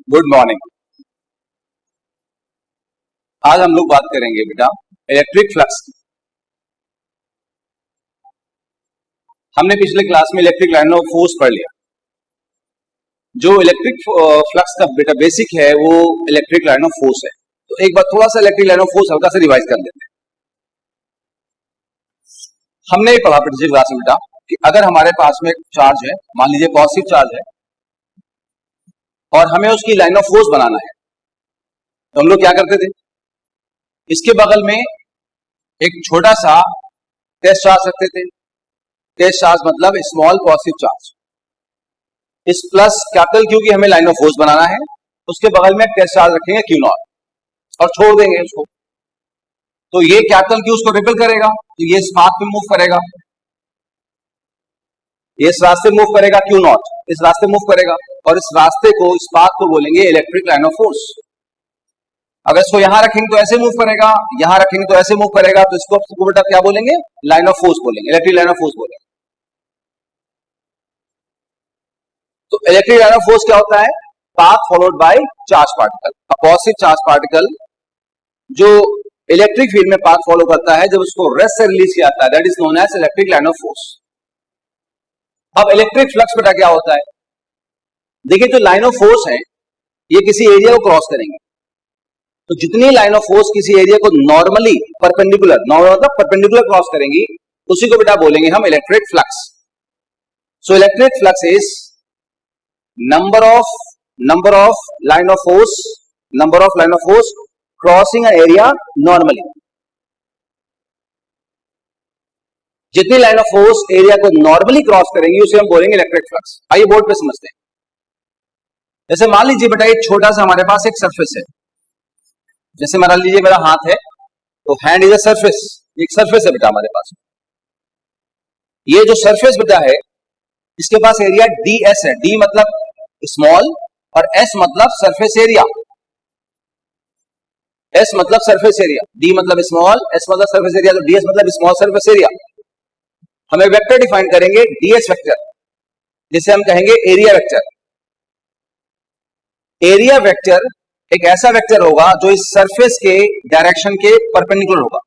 Good morning. आज हम लोग बात करेंगे बेटा इलेक्ट्रिक फ्लक्स की। हमने पिछले क्लास में इलेक्ट्रिक लाइन ऑफ फोर्स पढ़ लिया। जो इलेक्ट्रिक फ्लक्स का बेटा बेसिक है वो इलेक्ट्रिक लाइन ऑफ फोर्स है। तो एक बार थोड़ा सा इलेक्ट्रिक लाइन ऑफ फोर्स हल्का सा रिवाइज कर लेते हैं। हमने ये पढ़ा पिछले क्लास में बेटा कि अगर हमारे पास में चार्ज है, मान लीजिए पॉजिटिव चार्ज है, और हमें उसकी लाइन ऑफ फोर्स बनाना है, तो हम लोग क्या करते थे, इसके बगल में एक छोटा सा टेस्ट चार्ज रखते थे। टेस्ट चार्ज मतलब स्मॉल पॉजिटिव चार्ज। इस प्लस कैपिटल क्यू की हमें लाइन ऑफ फोर्स बनाना है, उसके बगल में एक टेस्ट चार्ज रखेंगे क्यू नॉट और छोड़ देंगे उसको। तो ये कैपिटल क्यू उसको रिपेल करेगा, तो ये इस पाथ पे मूव करेगा, ये इस रास्ते मूव करेगा, क्यू नॉट इस रास्ते मूव करेगा, और इस रास्ते को, इस पाथ को बोलेंगे इलेक्ट्रिक लाइन ऑफ फोर्स। अगर इसको यहां रखेंगे तो ऐसे मूव करेगा, यहां रखेंगे तो ऐसे मूव करेगा, तो इसको बेटा क्या बोलेंगे, लाइन ऑफ फोर्स बोलेंगे, इलेक्ट्रिक लाइन ऑफ फोर्स बोलेंगे। तो इलेक्ट्रिक लाइन ऑफ फोर्स क्या होता है, path followed by charge particle. A positive charge particle जो इलेक्ट्रिक फील्ड में पाथ फॉलो करता है, जब उसको रेस्ट से रिलीज किया जाता है, that is known as electric line of force. अब इलेक्ट्रिक फ्लक्स बेटा क्या होता है, देखिए जो लाइन ऑफ फोर्स है ये किसी एरिया को क्रॉस करेंगे, तो जितनी लाइन ऑफ फोर्स किसी एरिया को नॉर्मली परपेंडिकुलर, मतलब परपेंडिकुलर क्रॉस करेंगी, उसी को बेटा बोलेंगे हम electric flux. So electric flux is number of line of force crossing an area normally। जितनी लाइन ऑफ फोर्स एरिया को नॉर्मली क्रॉस करेंगी उसे हम बोलेंगे इलेक्ट्रिक फ्लक्स। आइए बोर्ड पे समझते हैं। जैसे मान लीजिए बेटा एक छोटा सा हमारे पास एक सरफेस है, जैसे मान लीजिए मेरा हाथ है, तो हैंड इज अ सरफेस, एक सरफेस है बेटा हमारे पास। ये जो सरफेस बेटा है इसके पास एरिया ds है। d मतलब स्मॉल और s मतलब सरफेस एरिया। s मतलब सरफेस एरिया, d मतलब स्मॉल, s मतलब सरफेस एरिया, तो ds मतलब स्मॉल सरफेस एरिया। हमें वेक्टर डिफाइन करेंगे ds वेक्टर, जिसे हम कहेंगे एरिया वेक्टर। एरिया वेक्टर एक ऐसा वेक्टर होगा जो इस सरफेस के डायरेक्शन के परपेंडिकुलर होगा।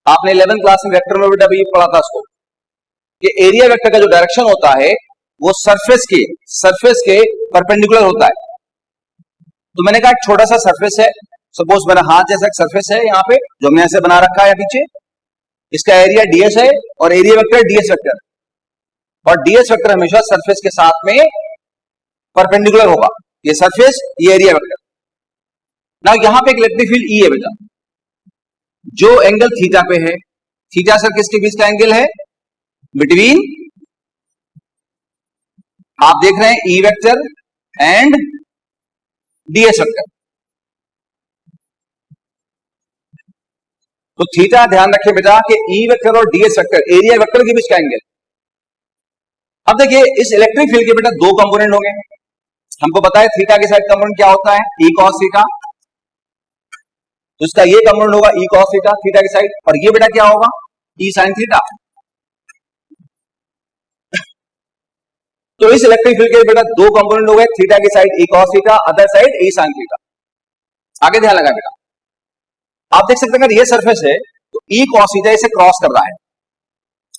आपने 11th क्लास में वेक्टर में बेटा भी पढ़ा था उसको, कि एरिया वेक्टर का जो डायरेक्शन होता है वो सरफेस के परपेंडिकुलर होता है। तो मैंने कहा एक छोटा सा सरफेस है, सपोज मेरा हाथ जैसा एक सरफेस है यहाँ पे, जो हमने ऐसे बना रखा है पीछे, इसका एरिया ds है और एरिया वेक्टर ds वेक्टर, और ds वेक्टर हमेशा सरफेस के साथ में परपेंडिकुलर होगा। ये सरफेस, ये एरिया वेक्टर। ना यहाँ पे एक इलेक्ट्रिक फील्ड E है बेटा, जो एंगल थीटा पे है। थीटा सर किसके बीच का एंगल है, बिटवीन, आप देख रहे हैं E vector and ds vector. तो थीटा ध्यान रखें बेटा कि E वेक्टर और ds वेक्टर एरिया वेक्टर के बीच का एंगल। अब देखिए इस इलेक्ट्रिक फील्ड के बेटा दो कंपोनेंट होंगे। हमको पता है थीटा के साइड कंपोनेंट क्या होता है, E cos थीटा। तो इसका ये कंपोनेंट होगा E cos थीटा, थीटा की साइड, और ये बेटा क्या होगा, E sin थीटा। तो इस इलेक्ट्रिक फील्ड के बेटा दो कंपोनेंट हो गए, थीटा की side E cos theta, other side E sin theta. आगे ध्यान लगा बेटा, आप देख सकते हैं अगर ये सरफेस है तो E cos थीटा इसे क्रॉस कर रहा है,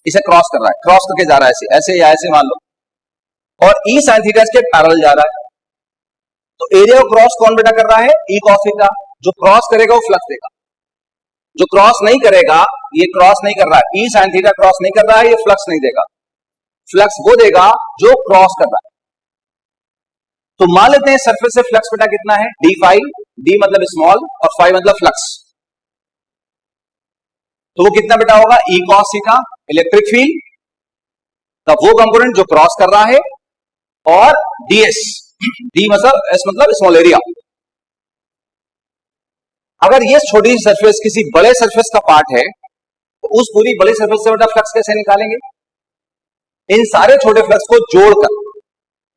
इसे क्रॉस कर रहा है, क्रॉस करके जा रहा है, ऐसे ऐसे या ऐसे मान लो, और E sin थीटा इसके पैरेलल जा रहा है। तो एरिया को क्रॉस कौन बेटा कर रहा है, E cos थीटा। जो क्रॉस करेगा वो फ्लक्स देगा, जो क्रॉस नहीं करेगा, ये क्रॉस नहीं कर रहा है, E sin थीटा क्रॉस नहीं कर रहा है, ये फ्लक्स नहीं देगा। फ्लक्स वो देगा जो क्रॉस कर रहा है। तो मान लेते हैं सरफेस से फ्लक्स बेटा कितना है, d फाई, d मतलब स्मॉल और फाई मतलब फ्लक्स। तो वो कितना बेटा होगा, E cos theta electric field का वो कंपोनेंट जो क्रॉस कर रहा है, और ds, d मतलब s मतलब स्मॉल एरिया। अगर ये छोटी सरफेस किसी बड़े सरफेस का पार्ट है, तो उस पूरी बड़ी सरफेस से बेटा फ्लक्स कैसे निकालेंगे, इन सारे छोटे फ्लक्स को जोड़कर।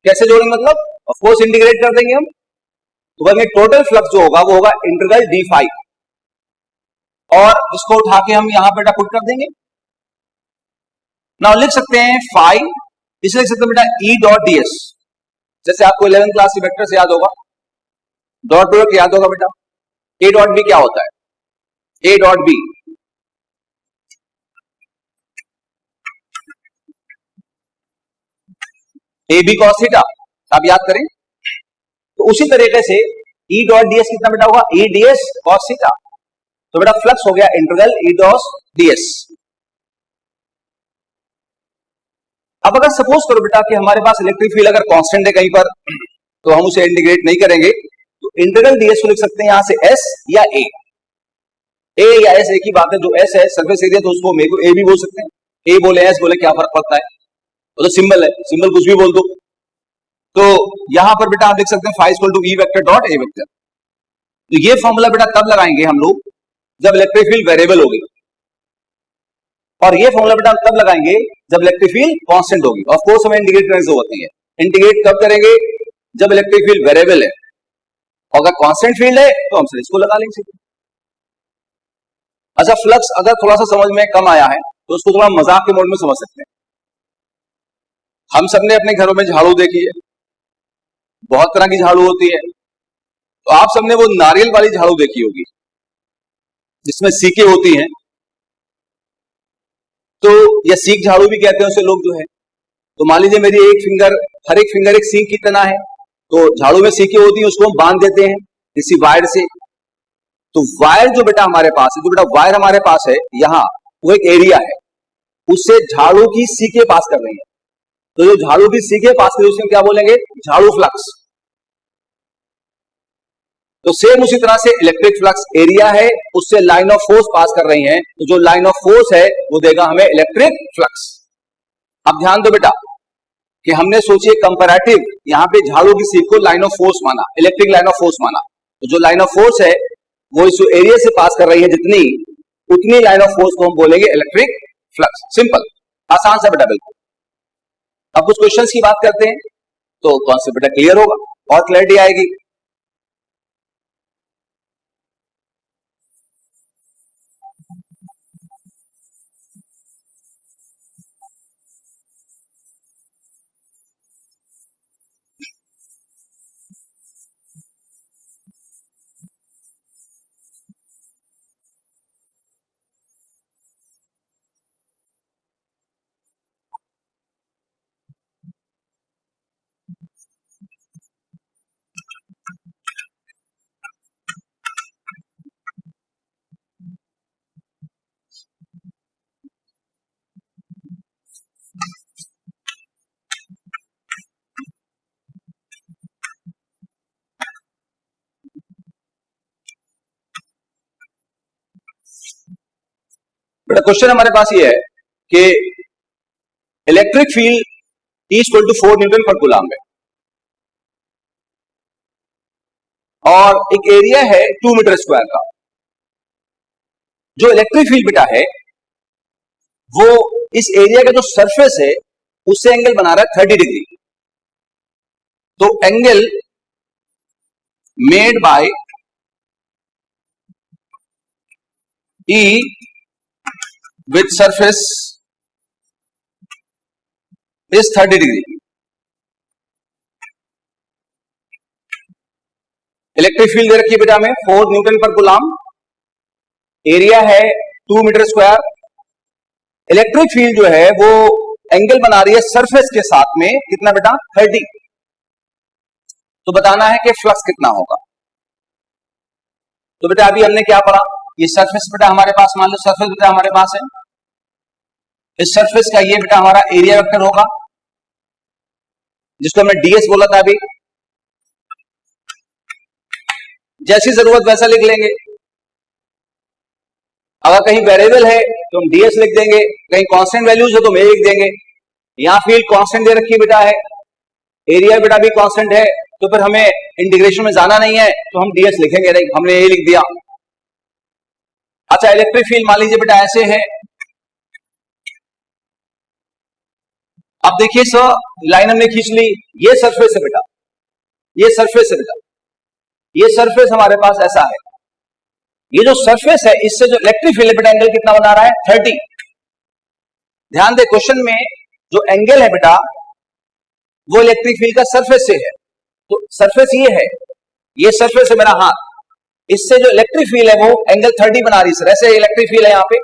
कैसे जोड़ेंगे मतलब, ऑफ कोर्स इंटीग्रेट कर देंगे हम, तो वह टोटल फ्लक्स जो होगा वो होगा इंटीग्रल d फाई, और इसको उठा के हम यहां बेटा पुट कर देंगे। ना लिख सकते हैं फाई, इसे लिख सकते हैं बेटा E डॉट ds, जैसे आपको 11th क्लास की वेक्टर से याद होगा, डॉट प्रोडक्ट याद होगा बेटा, ए डॉट बी क्या होता है, A dot B A B cos theta, आप याद करें। तो उसी तरीके से ई डॉट डीएस कितना बेटा होगा, ई डीएस कॉस थीटा। तो बेटा फ्लक्स हो गया इंटीग्रल ई डॉट डीएस। अब अगर सपोज करो बेटा कि हमारे पास इलेक्ट्रिक फील्ड अगर कांस्टेंट है कहीं पर, तो हम उसे इंटीग्रेट नहीं करेंगे, तो इंटीग्रल डीएस को लिख सकते हैं यहां से एस या ए या एस एक ही बात है। जो एस है सरफेस एरिया, तो उसको ए भी बोल सकते हैं, ए बोले एस बोले क्या फर्क पड़ता है, वो तो सिंबल है, सिंबल कुछ भी बोल दो। तो यहां पर बेटा आप देख सकते हैं phi equal to E vector dot A vector. तो ये फॉर्मूला बेटा तब लगाएंगे हम लोग जब इलेक्ट्रिक फील्ड वेरिएबल होगी, और ये फॉर्मूला बेटा तब लगाएंगे जब इलेक्ट्रिक फील्ड कांस्टेंट होगी। ऑफ कोर्स हमें इंटीग्रेट करने से होती है, इंटीग्रेट कब करेंगे, जब इलेक्ट्रिक फील्ड वेरिएबल है, और अगर कांस्टेंट फील्ड है तो हम सिर्फ इसको लगा लेंगे। अच्छा, फ्लक्स अगर थोड़ा सा समझ में कम आया है तो उसको थोड़ा मजाक के मोड में समझ सकते हैं। हम सबने अपने घरों में झाड़ू देखी है, बहुत तरह की झाड़ू होती है। तो आप सबने वो नारियल वाली झाड़ू देखी होगी जिसमें सीकें होती हैं, तो ये सीख झाड़ू भी कहते हैं उसे लोग जो है। तो मान लीजिए मेरी एक फिंगर, हर एक फिंगर एक सीख की तरह है, तो झाड़ू में सीखें होती हैं, उसको हम बांध देते हैं किसी वायर से। तो वायर जो बेटा हमारे पास है, जो बेटा वायर हमारे पास है यहाँ, वो एक एरिया है, उससे झाड़ू की सीखें पास कर रही है। तो जो झाड़ू की सीखें पास कर रही है उसको क्या बोलेंगे, झाड़ू फ्लक्स। तो सेम उसी तरह से इलेक्ट्रिक फ्लक्स एरिया है, उससे लाइन ऑफ फोर्स पास कर रही है, तो जो लाइन ऑफ फोर्स है वो देगा हमें इलेक्ट्रिक फ्लक्स। अब ध्यान दो बेटा कि हमने सोचिए कंपैरेटिव, यहां पे झाड़ू की सीख को लाइन ऑफ फोर्स माना, इलेक्ट्रिक लाइन ऑफ फोर्स माना। तो जो लाइन ऑफ फोर्स है वो इस एरिया से पास कर रही है जितनी, उतनी लाइन ऑफ फोर्स को हम बोलेंगे इलेक्ट्रिक फ्लक्स। सिंपल, आसान सा बेटा बिल्कुल। अब कुछ क्वेश्चंस की बात करते हैं तो कॉन्सेप्ट बेटा क्लियर होगा और क्लैरिटी आएगी। बेटा क्वेश्चन हमारे पास ये है कि electric field E equal to 4 newton पर कूलम्ब है, और एक एरिया है 2 मीटर स्क्वायर का। जो इलेक्ट्रिक फील्ड बेटा है वो इस एरिया का जो सरफेस है उससे एंगल बना रहा है 30 डिग्री। तो angle made by E with surface is 30 डिग्री। इलेक्ट्रिक फील्ड दे रखी है बेटा हमें 4 न्यूटन पर कूलम्ब, एरिया है 2 मीटर स्क्वायर। इलेक्ट्रिक फील्ड जो है वो एंगल बना रही है सरफेस के साथ में, कितना बेटा 30। तो बताना है कि फ्लक्स कितना होगा। तो बेटा अभी हमने क्या पढ़ा, ये सरफेस बेटा हमारे पास, मान लो सरफेस बेटा हमारे पास है, इस सरफेस का ये बेटा हमारा एरिया वेक्टर होगा जिसको हमने डीएस बोला था। अभी जैसी जरूरत वैसा लिख लेंगे, अगर कहीं वेरिएबल है तो हम डीएस लिख देंगे, कहीं कांस्टेंट वैल्यूज है तो हम ए लिख देंगे। यहां फील्ड कांस्टेंट दे रखी बेटा है, एरिया बेटा भी कांस्टेंट है, तो फिर हमें इंटीग्रेशन में जाना नहीं है, तो हम डीएस लिखेंगे नहीं, हमने ए लिख दिया। अच्छा, इलेक्ट्रिक फील्ड मान लीजिए बेटा ऐसे है। अब देखिए सर, लाइन हमने खींच ली, ये सरफेस है बेटा, ये सरफेस है बेटा, ये सरफेस हमारे पास ऐसा है। ये जो सरफेस है इससे जो इलेक्ट्रिक फील्ड बेटा एंगल कितना बना रहा है 30। ध्यान दे क्वेश्चन में जो एंगल है बेटा वो इलेक्ट्रिक फील्ड का सरफेस से है, तो सरफेस ये है, ये सरफेस है मेरा हाथ, इससे जो इलेक्ट्रिक फील्ड है वो एंगल 30 बना रही है सर। ऐसे इलेक्ट्रिक फील्ड है यहाँ पे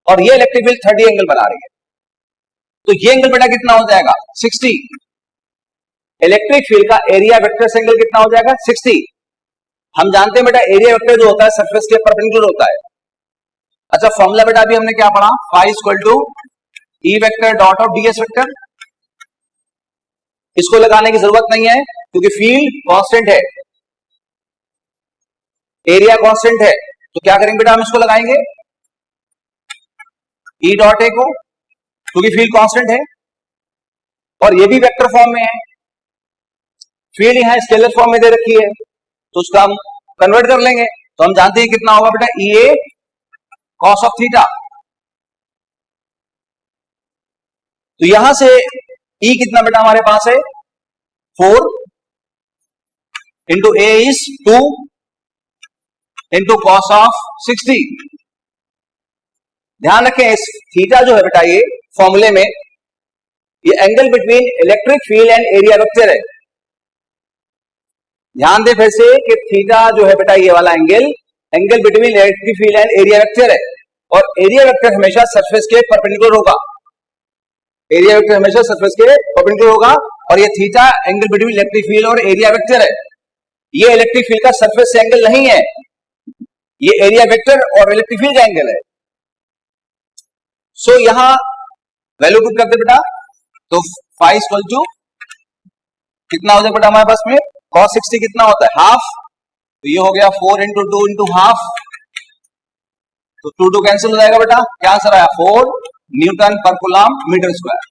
और ये इलेक्ट्रिक फील्ड 30 एंगल बना रही है, तो ये एंगल बेटा कितना हो जाएगा 60। इलेक्ट्रिक फील्ड का एरिया वेक्टर से एंगल कितना हो जाएगा 60। हम जानते हैं बेटा एरिया वेक्टर जो होता है सरफेस के परपेंडिकुलर होता है। अच्छा फॉर्मूला बेटा अभी हमने क्या पढ़ा, phi equal to E vector dot of DS vector. इसको लगाने की जरूरत नहीं है क्योंकि फील्ड कांस्टेंट है, एरिया कांस्टेंट है, तो क्या करेंगे बेटा हम इसको लगाएंगे ई डॉट ए को, क्योंकि फील्ड कांस्टेंट है और ये भी वेक्टर फॉर्म में है। फील्ड यहां स्केलर फॉर्म में दे रखी है तो उसका हम कन्वर्ट कर लेंगे, तो हम जानते हैं कितना होगा बेटा ई ए कॉस ऑफ थीटा। तो यहां से ई कितना बेटा हमारे पास है 4 into A is 2 into cos of 60। ध्यान रखें इस थीटा जो है बेटा ये फॉर्मूले में ये angle between electric field and area vector है। ध्यान दे फिर से कि थीटा जो है बेटा ये वाला angle between electric field and area vector है और एरिया वेक्टर हमेशा सरफेस के परपेंडिकुलर होगा। एरिया वेक्टर हमेशा सरफेस के परपेंडिकुलर होगा और ये theta angle between electric field और एरिया वेक्टर है। ये इलेक्ट्रिक फील्ड का सरफेस से एंगल नहीं है, ये एरिया वेक्टर और इलेक्ट्रिक फील्ड का एंगल है। सो यहां वैल्यू पुट करते बेटा, तो फाई इक्वल टू कितना हो जाए बेटा हमारे पास में cos 60 कितना होता है हाफ, तो ये हो गया 4 इंटू 2 इंटू हाफ, तो 2 2 कैंसिल हो जाएगा बेटा, क्या आंसर आया 4 न्यूटन पर कूलम मीटर स्क्वायर।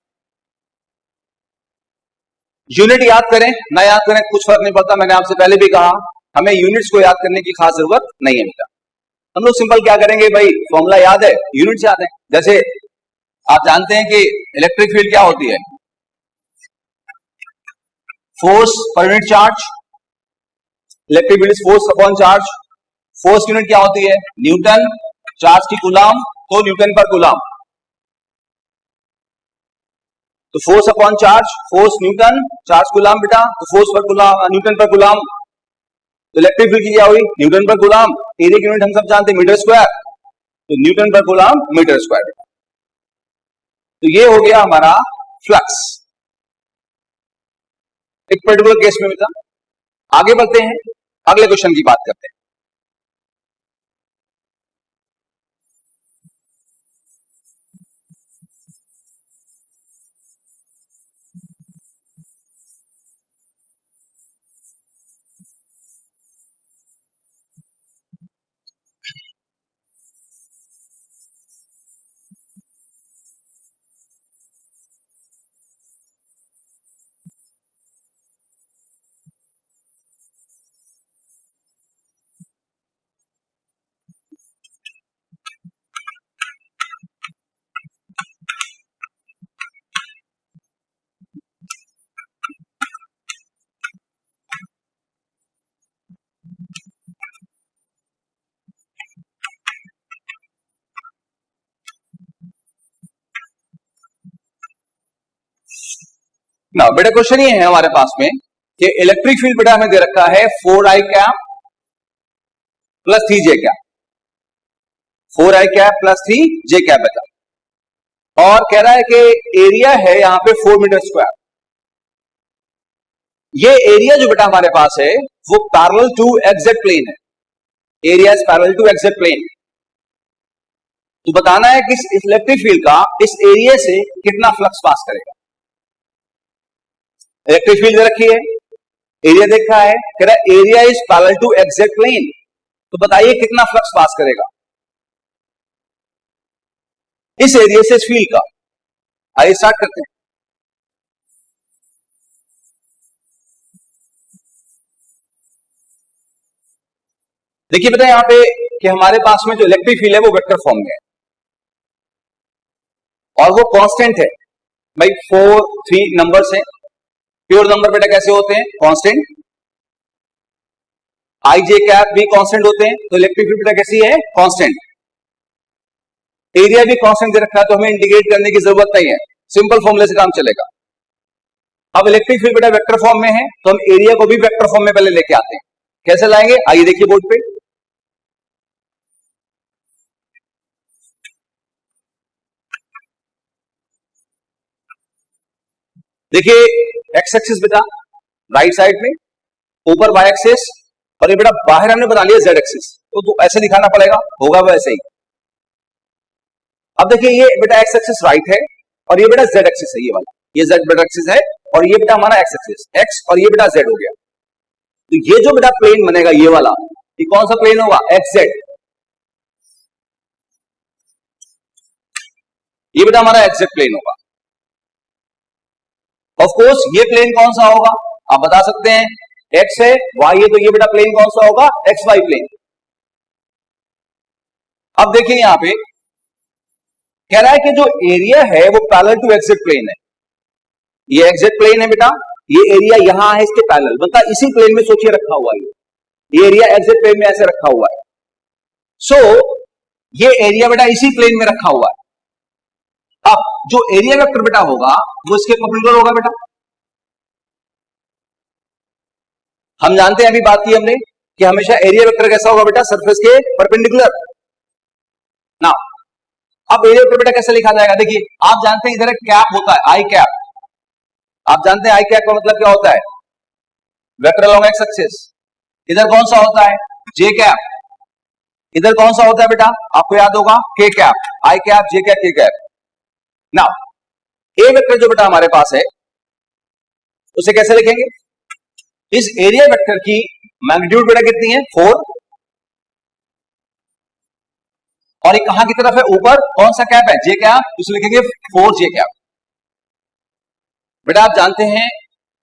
यूनिट याद करें ना याद करें कुछ फर्क नहीं पड़ता, मैंने आपसे पहले भी कहा हमें यूनिट्स को याद करने की खास जरूरत नहीं है बेटा। हम लोग सिंपल क्या करेंगे भाई, फॉर्मूला याद है यूनिट्स याद है। जैसे आप जानते हैं कि इलेक्ट्रिक फील्ड क्या होती है, force per unit charge, electric field is force upon charge. Force की यूनिट क्या होती है न्यूटन, चार्ज की कूलम तो न्यूटन पर कूलम, तो force upon charge, force Newton, charge coulomb बेटा, तो फोर्स पर कूलम न्यूटन पर कूलम, तो इलेक्ट्रिक फील्ड की क्या हुई न्यूटन पर कूलम, एरिया की यूनिट हम सब जानते हैं मीटर स्क्वायर, तो न्यूटन पर कूलम मीटर स्क्वायर। तो ये हो गया हमारा फ्लक्स एक पर्टिकुलर केस में बेटा। आगे बढ़ते हैं, अगले क्वेश्चन की बात करते हैं। ना बेटा क्वेश्चन ये है हमारे पास में कि इलेक्ट्रिक फील्ड बेटा हमें दे रखा है 4i cap plus 3j cap, 4i cap plus 3j cap बेटा, और कह रहा है कि एरिया है यहां पे 4 मीटर स्क्वायर। ये एरिया जो बेटा हमारे पास है वो पैरेलल टू एग्जैक्ट प्लेन है, area is parallel to exact plane. तो बताना है कि इस इलेक्ट्रिक फील्ड का इस एरिया से कितना फ्लक्स पास करेगा। इलेक्ट्रिक फील्ड दे रखी है, एरिया देखा है, कह रहा है area is parallel to exact plane, तो बताइए कितना फ्लक्स पास करेगा इस एरिया से इस फील्ड का। आइए स्टार्ट करते हैं। देखिए बेटा यहां पे कि हमारे पास में जो इलेक्ट्रिक फील्ड है वो वेक्टर फॉर्म में है और वो कांस्टेंट है भाई, 4 3 नंबर्स हैं। प्योर नंबर बेटा कैसे होते हैं कांस्टेंट, आई जे कैप भी कांस्टेंट होते हैं, तो इलेक्ट्रिक फील्ड बेटा कैसी है कांस्टेंट। एरिया भी कांस्टेंट दे रखा है तो हमें इंटीग्रेट करने की जरूरत नहीं है, सिंपल फॉर्मूले से काम चलेगा। अब इलेक्ट्रिक फील्ड बेटा वेक्टर फॉर्म में है तो हम एरिया को भी वेक्टर फॉर्म में पहले लेके आते हैं। कैसे लाएंगे, आइए देखिए बोर्ड पे। देखिए एक्स एक्सिस बेटा राइट साइड में, ऊपर वाई एक्सिस, और ये बेटा बाहर हमने बना लिया जेड एक्सिस, तो ऐसे दिखाना पड़ेगा, होगा वो ऐसे ही। अब देखिए ये बेटा एक्स एक्सिस राइट है और ये बेटा जेड एक्सिस है, ये वाला ये जेड बेटा एक्सिस है और ये बेटा हमारा एक्स एक्सिस एक्स और ये बेटा जेड हो गया। तो ये जो बेटा प्लेन बनेगा ये वाला, ये कौन सा प्लेन होगा, एक्स जेड। ये बेटा हमारा एक्स जेड प्लेन होगा। ऑफ कोर्स ये प्लेन कौन सा होगा आप बता सकते हैं, एक्स है वाई है, तो ये बेटा प्लेन कौन सा होगा, एक्स वाई प्लेन। अब देखिए यहां पे कह रहा है कि जो एरिया है वो parallel to X Z plane है। ये एक्स जेड प्लेन है बेटा, ये एरिया यहां है इसके पैरेलल, मतलब इसी प्लेन में सोचिए रखा हुआ है, ये एरिया एक्स जेड प्लेन में ऐसे रखा हुआ है। सो ये एरिया बेटा इसी प्लेन में रखा हुआ है। अब जो एरिया वेक्टर बेटा होगा वो इसके परपेंडिकुलर होगा बेटा। हम जानते हैं, अभी बात की हमने कि हमेशा एरिया वेक्टर कैसा होगा बेटा, सरफेस के परपेंडिकुलर ना। अब एरिया वेक्टर बेटा कैसे लिखा जाएगा, देखिए आप जानते हैं इधर एक कैप होता है, आई कैप। आप जानते हैं आई कैप का मतलब क्या होता है, वेक्टर अलोंग एक्स एक्सिस। इधर कौन सा होता है, जे कैप। इधर कौन सा होता है बेटा, आपको याद होगा, के कैप। आई कैप, जे कैप, के कैप। ना ए वेक्टर जो बेटा हमारे पास है उसे कैसे लिखेंगे, इस एरिया वेक्टर की मैग्नीट्यूड बेटा कितनी है, 4, और ये कहां की तरफ है, ऊपर कौन सा कैप है, जे कैप, उसे लिखेंगे 4 जे कैप। बेटा आप जानते हैं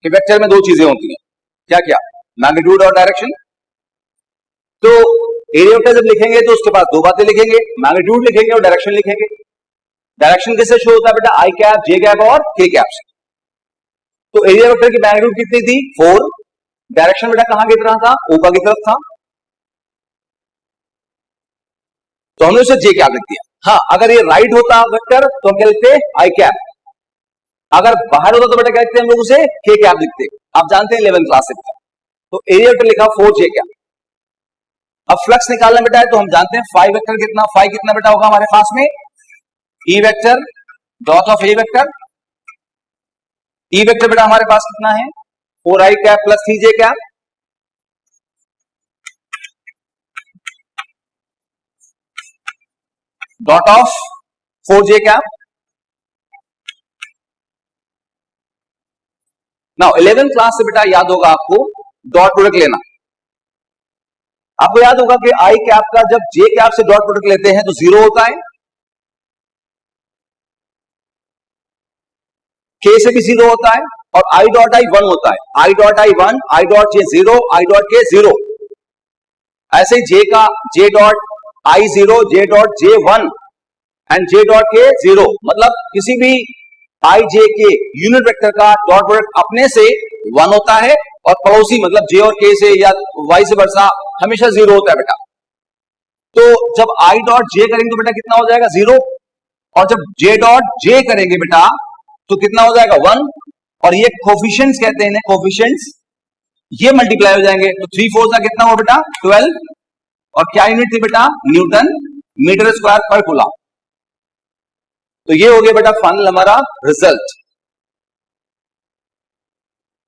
कि वेक्टर में दो चीजें होती हैं, क्या क्या, मैग्नीट्यूड और डायरेक्शन। तो एरिया वेक्टर जब लिखेंगे तो उसके बाद दो बातें लिखेंगे, मैग्नीट्यूड लिखेंगे और डायरेक्शन लिखेंगे। डायरेक्शन किससे शो होता है बेटा, आई कैप, जे कैप और के कैप से। तो एरिया वेक्टर की मैग्नीट्यूड कितनी थी, 4, डायरेक्शन बेटा कहां की तरफ था, ऊपर की तरफ था, तो हमने उसे जे कैप लिख दिया। हाँ अगर ये राइट होता वेक्टर तो हम क्या लिखते, आई कैप। अगर बाहर होता तो बेटा क्या लिखते, हम लोग उसे के कैप लिखते। आप जानते हैं 11th क्लास से। तो एरिया वेक्टर लिखा 4 जे कैप। अब फ्लक्स निकालना बेटा है तो हम जानते हैं फाई वेक्टर कितना, फाई कितना बेटा होगा हमारे पास में, ई vector dot of A vector. E vector बेटा हमारे पास कितना है, 4i cap plus 3j cap. Dot of 4j cap. Now 11th class से बेटा याद होगा आपको डॉट प्रोडक्ट लेना। आपको याद होगा कि आई कैप का जब जे कैप से डॉट प्रोडक्ट लेते हैं तो 0 होता है, के से भी 0 होता है, और आई डॉट आई 1 होता है। I dot I 1, I dot J 0, I dot के 0। ऐसे ही जे का J dot I 0, J dot J 1 and J dot के 0, मतलब किसी भी आई जे के यूनिट वेक्टर का डॉट प्रोडक्ट अपने से 1 होता है और पड़ोसी मतलब जे और के से या वाई से वर्सा हमेशा 0 होता है बेटा। तो जब आई डॉट जे करेंगे तो बेटा कितना हो जाएगा, 0, और जब जे डॉट जे करेंगे बेटा तो कितना हो जाएगा, 1, और ये कोफिशिएंट्स कहते हैं, कोफिशिएंट्स ये मल्टीप्लाई हो जाएंगे। तो 3 4 का कितना हो बेटा, 12, और क्या यूनिट थी बेटा, न्यूटन मीटर स्क्वायर पर कूलम। तो ये हो गया बेटा फाइनल हमारा रिजल्ट।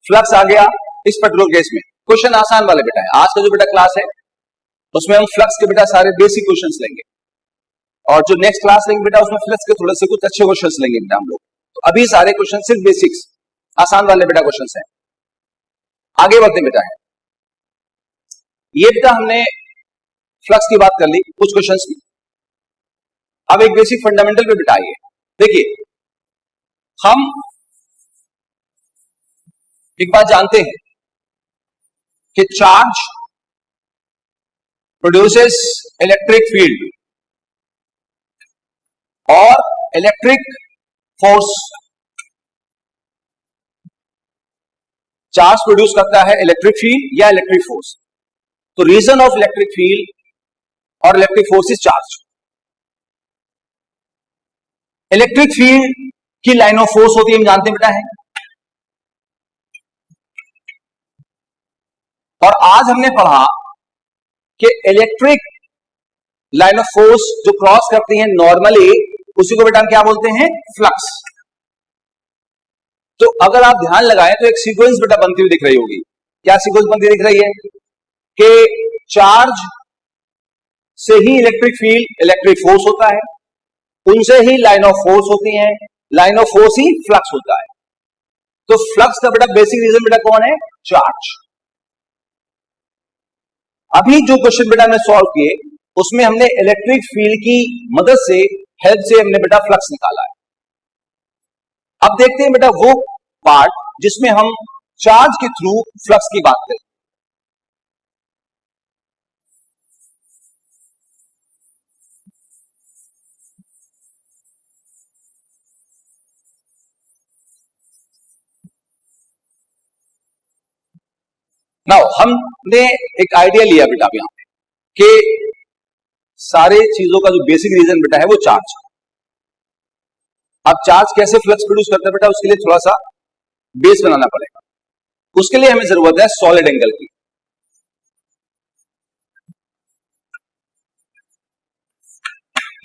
फ्लक्स आ गया इस पर्टिकुलर केस में। क्वेश्चन आसान वाले बेटा है, आज का जो बेटा क्लास है उसमें हम फ्लक्स के बेटा सारे बेसिक क्वेश्चंस लेंगे, और जो नेक्स्ट क्लास लेंगे बेटा उसमें फ्लक्स के थोड़े से कुछ अच्छे क्वेश्चंस लेंगे बेटा हम लोग। तो अभी सारे क्वेश्चन सिर्फ बेसिक्स आसान वाले बेटा क्वेश्चंस हैं। आगे बढ़ते बेटा है, ये बेटा हमने फ्लक्स की बात कर ली, कुछ क्वेश्चंस की। अब एक बेसिक फंडामेंटल पे बेटा आइए, देखिए हम एक बात जानते हैं कि चार्ज प्रोड्यूसेस इलेक्ट्रिक फील्ड और इलेक्ट्रिक फोर्स। चार्ज प्रोड्यूस करता है इलेक्ट्रिक फील्ड या इलेक्ट्रिक फोर्स। तो रीजन ऑफ इलेक्ट्रिक फील्ड और electric force is charge. Electric field की लाइन ऑफ फोर्स होती है, हम जानते हैं बेटा है, और आज हमने पढ़ा कि इलेक्ट्रिक लाइन ऑफ फोर्स जो क्रॉस करती है नॉर्मली, उसी को बेटा हम क्या बोलते हैं? फ्लक्स। तो अगर आप ध्यान लगाएं तो एक सीक्वेंस बेटा बनती हुई दिख रही होगी। क्या सीक्वेंस बनती दिख रही है? कि चार्ज से ही इलेक्ट्रिक फील्ड, इलेक्ट्रिक फोर्स होता है, उनसे ही लाइन ऑफ फोर्स होती है, line of force he flux होता है। तो फ्लक्स का बेटा बेसिक रीजन बेटा कौन है? चार्ज। अभी जो क्वेश्चन बेटा हमने सॉल्व किए उसमें हमने इलेक्ट्रिक फील्ड की मदद से, हेल्प से हमने बेटा फ्लक्स निकाला है। अब देखते हैं बेटा वो पार्ट जिसमें हम चार्ज के थ्रू फ्लक्स की बात करें। नाउ हमने एक आइडिया लिया बेटा यहां पे कि सारे चीजों का जो बेसिक रीजन बेटा है वो चार्ज। अब चार्ज कैसे फ्लक्स प्रोड्यूस करता है बेटा, उसके लिए थोड़ा सा बेस बनाना पड़ेगा। उसके लिए हमें जरूरत है सॉलिड एंगल की।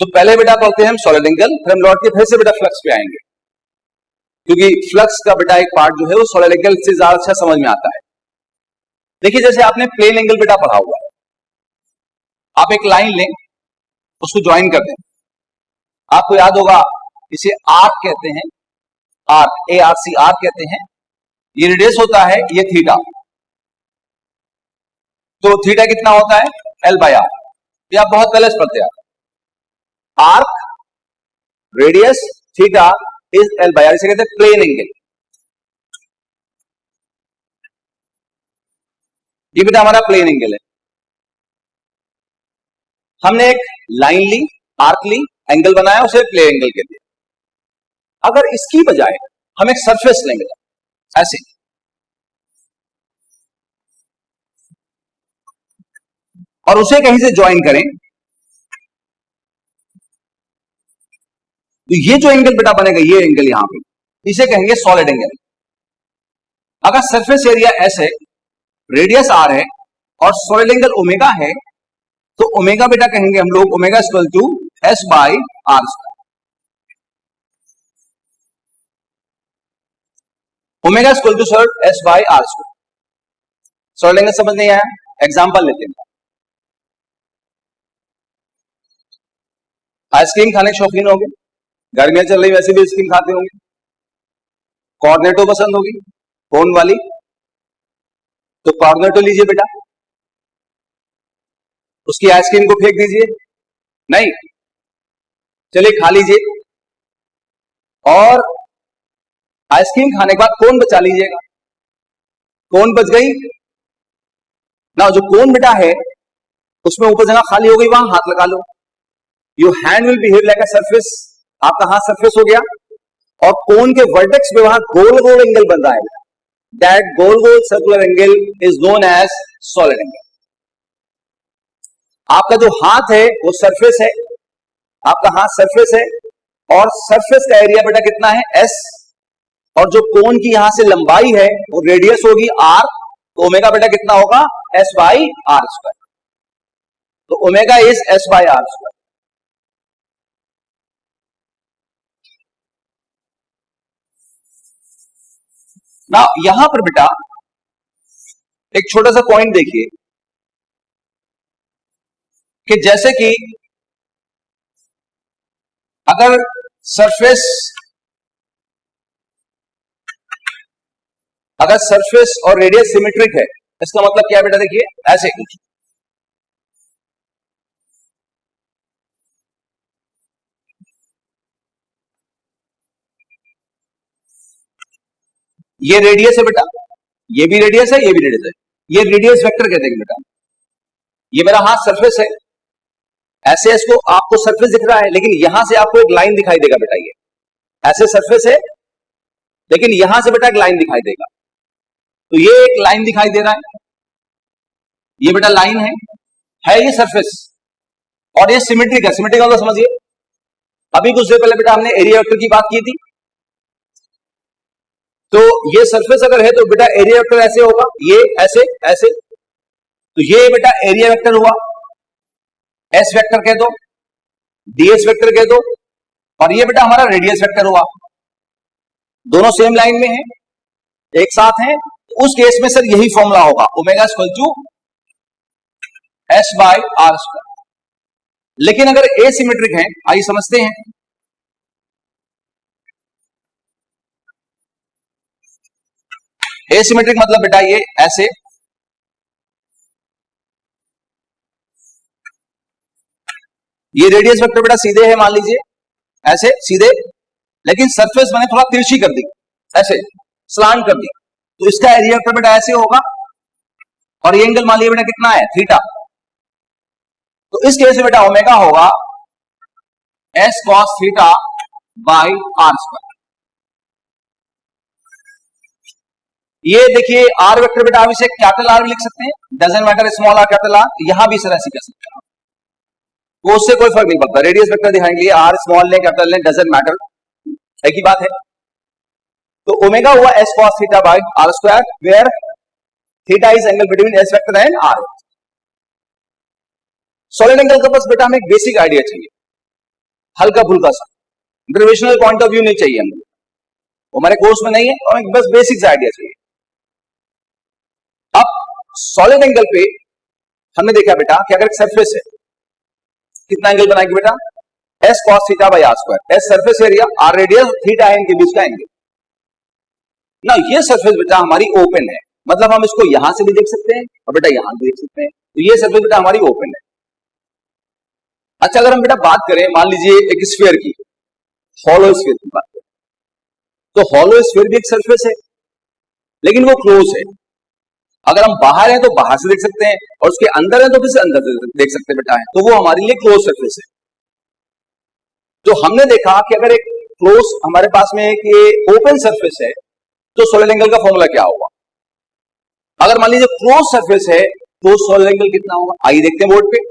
तो पहले बेटा पढ़ते हैं हम सॉलिड एंगल, फिर हम लौट के फिर से बेटा फ्लक्स पे आएंगे, क्योंकि फ्लक्स का बेटा एक पार्ट जो है वो सॉलिड एंगल से ज्यादा अच्छा समझ में आता है। देखिए जैसे आपने प्लेन एंगल बेटा पढ़ा हुआ है, आप एक लाइन लें, उसको ज्वाइन कर दें। आपको याद होगा इसे आर्क कहते हैं, आर्क, ARC, आर्क कहते हैं। ये रेडियस होता है, ये थीटा। तो थीटा कितना होता है? L/R। ये आप बहुत पहले से पढ़ते हैं। Arc, radius, theta is L/R। इसे कहते हैं प्लेन एंगल। ये बेटा हमारा प्लेन एंगल है। हमने एक लाइन ली, आर्क ली, एंगल बनाया, उसे प्लेन एंगल कहते हैं। अगर इसकी बजाय हम एक सरफेस लेंगे ऐसे, और उसे कहीं से ज्वाइन करें, तो ये जो एंगल बेटा बनेगा, ये एंगल यहां पे, इसे कहेंगे सॉलिड एंगल। अगर सरफेस एरिया S है, रेडियस R है और सॉलिड एंगल ओमेगा है, तो ओमेगा बेटा कहेंगे हम लोग omega equal to S/R²। Omega equal to sir S/R²। Solid angle समझ नहीं आया? एग्जांपल लेते हैं। आइसक्रीम खाने के शौकीन होंगे, गर्मियां चल रही वैसे भी आइसक्रीम खाते होंगे। कॉर्नेटो पसंद होगी, कोन वाली, तो कॉर्नेटो लीजिए बेटा, उसकी आइसक्रीम को फेंक दीजिए, नहीं, चलिए खा लीजिए, और आइसक्रीम खाने के बाद कोन बचा लीजिएगा। कोन बच गई ना, जो कोन बेटा है उसमें ऊपर जगह खाली हो गई, वहां हाथ लगा लो। Your hand will behave like a surface. आपका हाथ सरफेस हो गया, और कोन के वर्टेक्स पे वहां गोल गोल एंगल बन रहा है। दैट गोल गोल circular angle is known as solid angle. आपका जो हाथ है वो सरफेस है, आपका हाथ सरफेस है, और सरफेस का एरिया बेटा कितना है? S। और जो कोन की यहां से लंबाई है वो रेडियस होगी R। तो ओमेगा बेटा कितना होगा? S/R²। तो ओमेगा इज S/R²। ना यहां पर बेटा एक छोटा सा पॉइंट देखिए कि जैसे कि अगर सरफेस और रेडियस सिमेट्रिक है, इसका मतलब क्या है बेटा? देखिए ऐसे, ये रेडियस है बेटा, ये भी रेडियस है, ये भी रेडियस है, ये रेडियस वेक्टर कहते हैं बेटा। ये मेरा हाथ सरफेस है, ऐसे इसको आपको सरफेस दिख रहा है, लेकिन यहां से आपको एक लाइन दिखाई देगा बेटा। ये ऐसे सरफेस है, लेकिन यहां से बेटा एक लाइन दिखाई देगा। तो ये एक लाइन दिखाई दे रहा है, ये बेटा लाइन है ये सरफेस, और ये सिमेट्रिक है। सिमेट्रिक मतलब समझिए, अभी कुछ देर पहले बेटा हमने एरिया वेक्टर की बात की थी। तो ये सरफेस अगर है तो बेटा एरिया वेक्टर ऐसे होगा, ये ऐसे ऐसे, तो ये बेटा एरिया वेक्टर हुआ, एस वेक्टर कह दो, डीएस वेक्टर कह दो, और ये बेटा हमारा रेडियस वेक्टर हुआ। दोनों सेम लाइन में है, एक साथ हैं, उस केस में सर यही फॉर्मूला होगा, omega equal to S by R square. लेकिन अगर एसिमेट्रिक है, आइए समझते हैं। एसिमेट्रिक मतलब बेटा ये ऐसे, ये रेडियस वेक्टर बेटा सीधे है, मान लीजिए ऐसे सीधे, लेकिन सरफेस मैंने थोड़ा तिरछी कर दी, ऐसे स्लांट कर दी, तो इसका एरिया वेक्टर बेटा ऐसे होगा, और ये एंगल मान लीजिए बेटा कितना है, थीटा। तो इस केस में बेटा ओमेगा होगा S cos theta by R square. ये देखिए आर वेक्टर बेटा हम इसे कैपिटल आर भी लिख सकते हैं, doesn't matter small are capital R, यहां भी इसे ऐसे कर सकते हैं, तो उससे कोई फर्क नहीं पड़ता। रेडियस वेक्टर दिखाएंगे आर स्मॉल लें कैपिटल लें, डजंट मैटर, एक ही बात है। तो ओमेगा हुआ S cos theta by R square, where theta is angle between S vector and R. Solid angle का बस बेटा हमें एक बेसिक आइडिया चाहिए, हल्का फुल्का सा, डेरिवेशनल पॉइंट ऑफ व्यू नहीं चाहिए हमें, वो हमारे कोर्स में नहीं है, और बस बेसिक आइडिया चाहिए। अब सॉलिड एंगल पे हमने देखा बेटा कि अगर एक सरफेस है, कितना एंगल बनाएगी बेटा, S cos theta by R square, S surface area, R radius, theta है इनके बीच का एंगल। ना ये सरफेस बेटा हमारी ओपन है, मतलब हम इसको यहां से भी देख सकते हैं और बेटा यहां भी देख सकते हैं, तो ये सरफेस बेटा हमारी ओपन है। अच्छा अगर हम बेटा बात करें मान लीजिए एक स्फीयर की, हॉलो स्फीयर की बात करें, तो हॉलो स्फीयर भी एक सरफेस है, लेकिन वो क्लोज है। अगर हम बाहर हैं तो बाहर से देख सकते हैं, और उसके अंदर है तो फिर से अंदर से देख सकते हैं बेटा है, तो वो हमारे लिए क्लोज सरफेस है। तो हमने देखा कि अगर एक क्लोज हमारे पास में एक ये ओपन सरफेस है, तो सॉलिड एंगल का फॉर्मूला क्या होगा। अगर मान लीजिए क्लोज सरफेस है तो सॉलिड एंगल कितना होगा, आइए देखते हैं बोर्ड पे।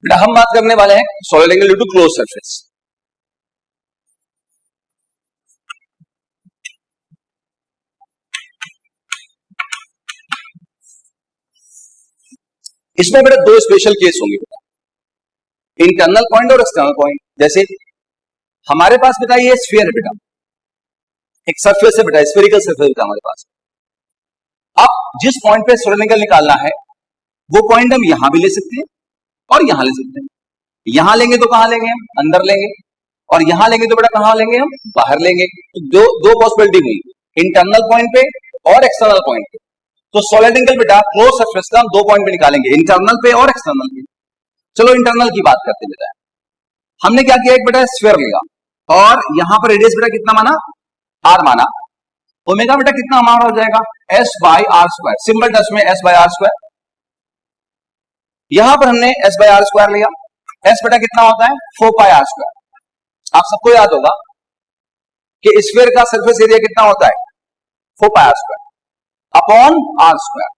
बेटा हम बात करने वाले हैं solid angle due to close surface. इसमें बेटा दो स्पेशल केस होंगे बेटा, इंटरनल पॉइंट और एक्सटर्नल पॉइंट। जैसे हमारे पास बेटा ये स्फीयर है बेटा, एक सरफेस है बेटा, स्फेरिकल सरफेस बेटा हमारे पास। अब जिस पॉइंट पे सॉलिड एंगल निकालना है वो पॉइंट हम यहां भी ले सकते हैं और यहां ले सकते हैं। यहां लेंगे तो कहां लेंगे हम, अंदर लेंगे, और यहां लेंगे तो बेटा कहां लेंगे हम, बाहर लेंगे। तो दो पॉसिबिलिटी हुई, इंटरनल पॉइंट पे और एक्सटर्नल पॉइंट पे। तो सॉलिड एंगल बेटा क्लोज सरफेस का हम दो पॉइंट पे निकालेंगे, इंटरनल पे और एक्सटर्नल पे। चलो इंटरनल की बात करते बेटा। हमने क्या किया, एक बेटा स्फीयर लिया और यहां पर रेडियस बेटा कितना माना, आर माना। ओमेगा बेटा कितना हमारा हो जाएगा, S by R square, simple terms में एस बाय आर स्क्वायर। यहां पर हमने एस बाय आर स्क्वायर लिया, एस बेटा कितना होता है 4 पाई आर स्क्वायर। आप सबको याद होगा कि स्फीयर का सरफेस एरिया कितना होता है 4 pi r square upon r square.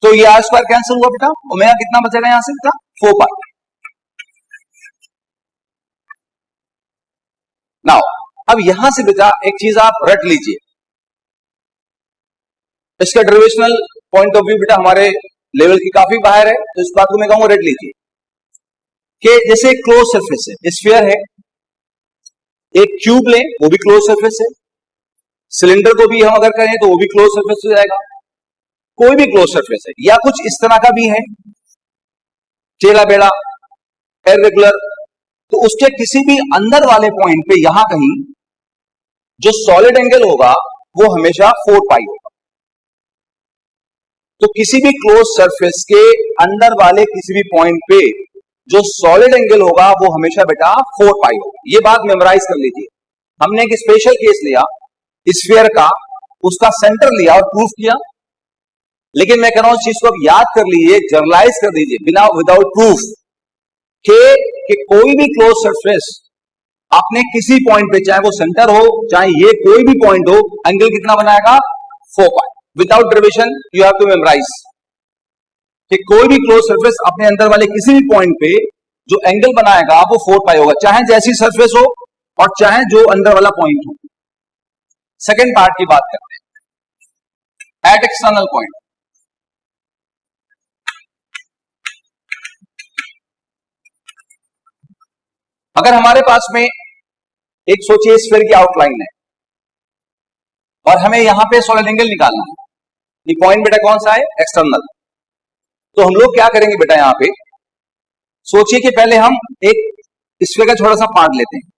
तो ये आर स्क्वायर कैंसिल हुआ बेटा, ओमेगा कितना बचेगा यहां से बेटा 4 पाई। नाउ अब यहां से बेटा एक चीज आप रट लीजिए, इसका डेरिवेशनल पॉइंट ऑफ व्यू बेटा हमारे लेवल की काफी बाहर है, तो इस बात को मैं कहूंगा रट लीजिए कि जैसे क्लोज सरफेस है, स्फीयर है, एक क्यूब लें वो भी क्लोज सरफेस है, सिलेंडर को भी हम अगर करें तो वो भी क्लोज सरफेस हो जाएगा, कोई भी क्लोज सरफेस है, या कुछ इस तरह का भी है टेढ़ा बेड़ा इर्रेगुलर, तो उसके किसी भी अंदर वाले पॉइंट पे यहां कहीं जो सॉलिड एंगल होगा वो हमेशा 4 पाई होगा। तो किसी भी क्लोज सरफेस के अंदर वाले किसी भी पॉइंट पे जो सॉलिड एंगल होगा वो हमेशा बेटा 4 पाई होगा। ये बात मेमोराइज कर लीजिए। हमने एक स्पेशल केस लिया स्फीयर का, उसका सेंटर लिया और प्रूफ किया, लेकिन मैं कह रहा हूं इस चीज को अब याद कर लीजिए, जनरलाइज कर दीजिए बिना विदाउट प्रूफ कि कोई भी क्लोज सरफेस आपने किसी पॉइंट पे, चाहे वो सेंटर हो चाहे ये कोई भी पॉइंट हो, एंगल कितना बनाएगा 4 pi. Without derivation you have to memorise कि कोई भी क्लोज सरफेस अपने अंदर वाले किसी भी पॉइंट पे जो एंगल बनाएगा वो 4 पाई होगा, चाहे जैसी सरफेस हो और चाहे जो अंदर वाला पॉइंट हो। सेकेंड पार्ट की बात करते हैं, एट एक्सटर्नल पॉइंट। अगर हमारे पास में एक सोचिए स्फीयर की आउटलाइन है और हमें यहां पे सॉलिड एंगल निकालना है, ये पॉइंट बेटा कौन सा है, एक्सटर्नल। तो हम लोग क्या करेंगे बेटा, यहां पे सोचिए कि पहले हम एक स्फीयर का छोटा सा पार्ट लेते हैं,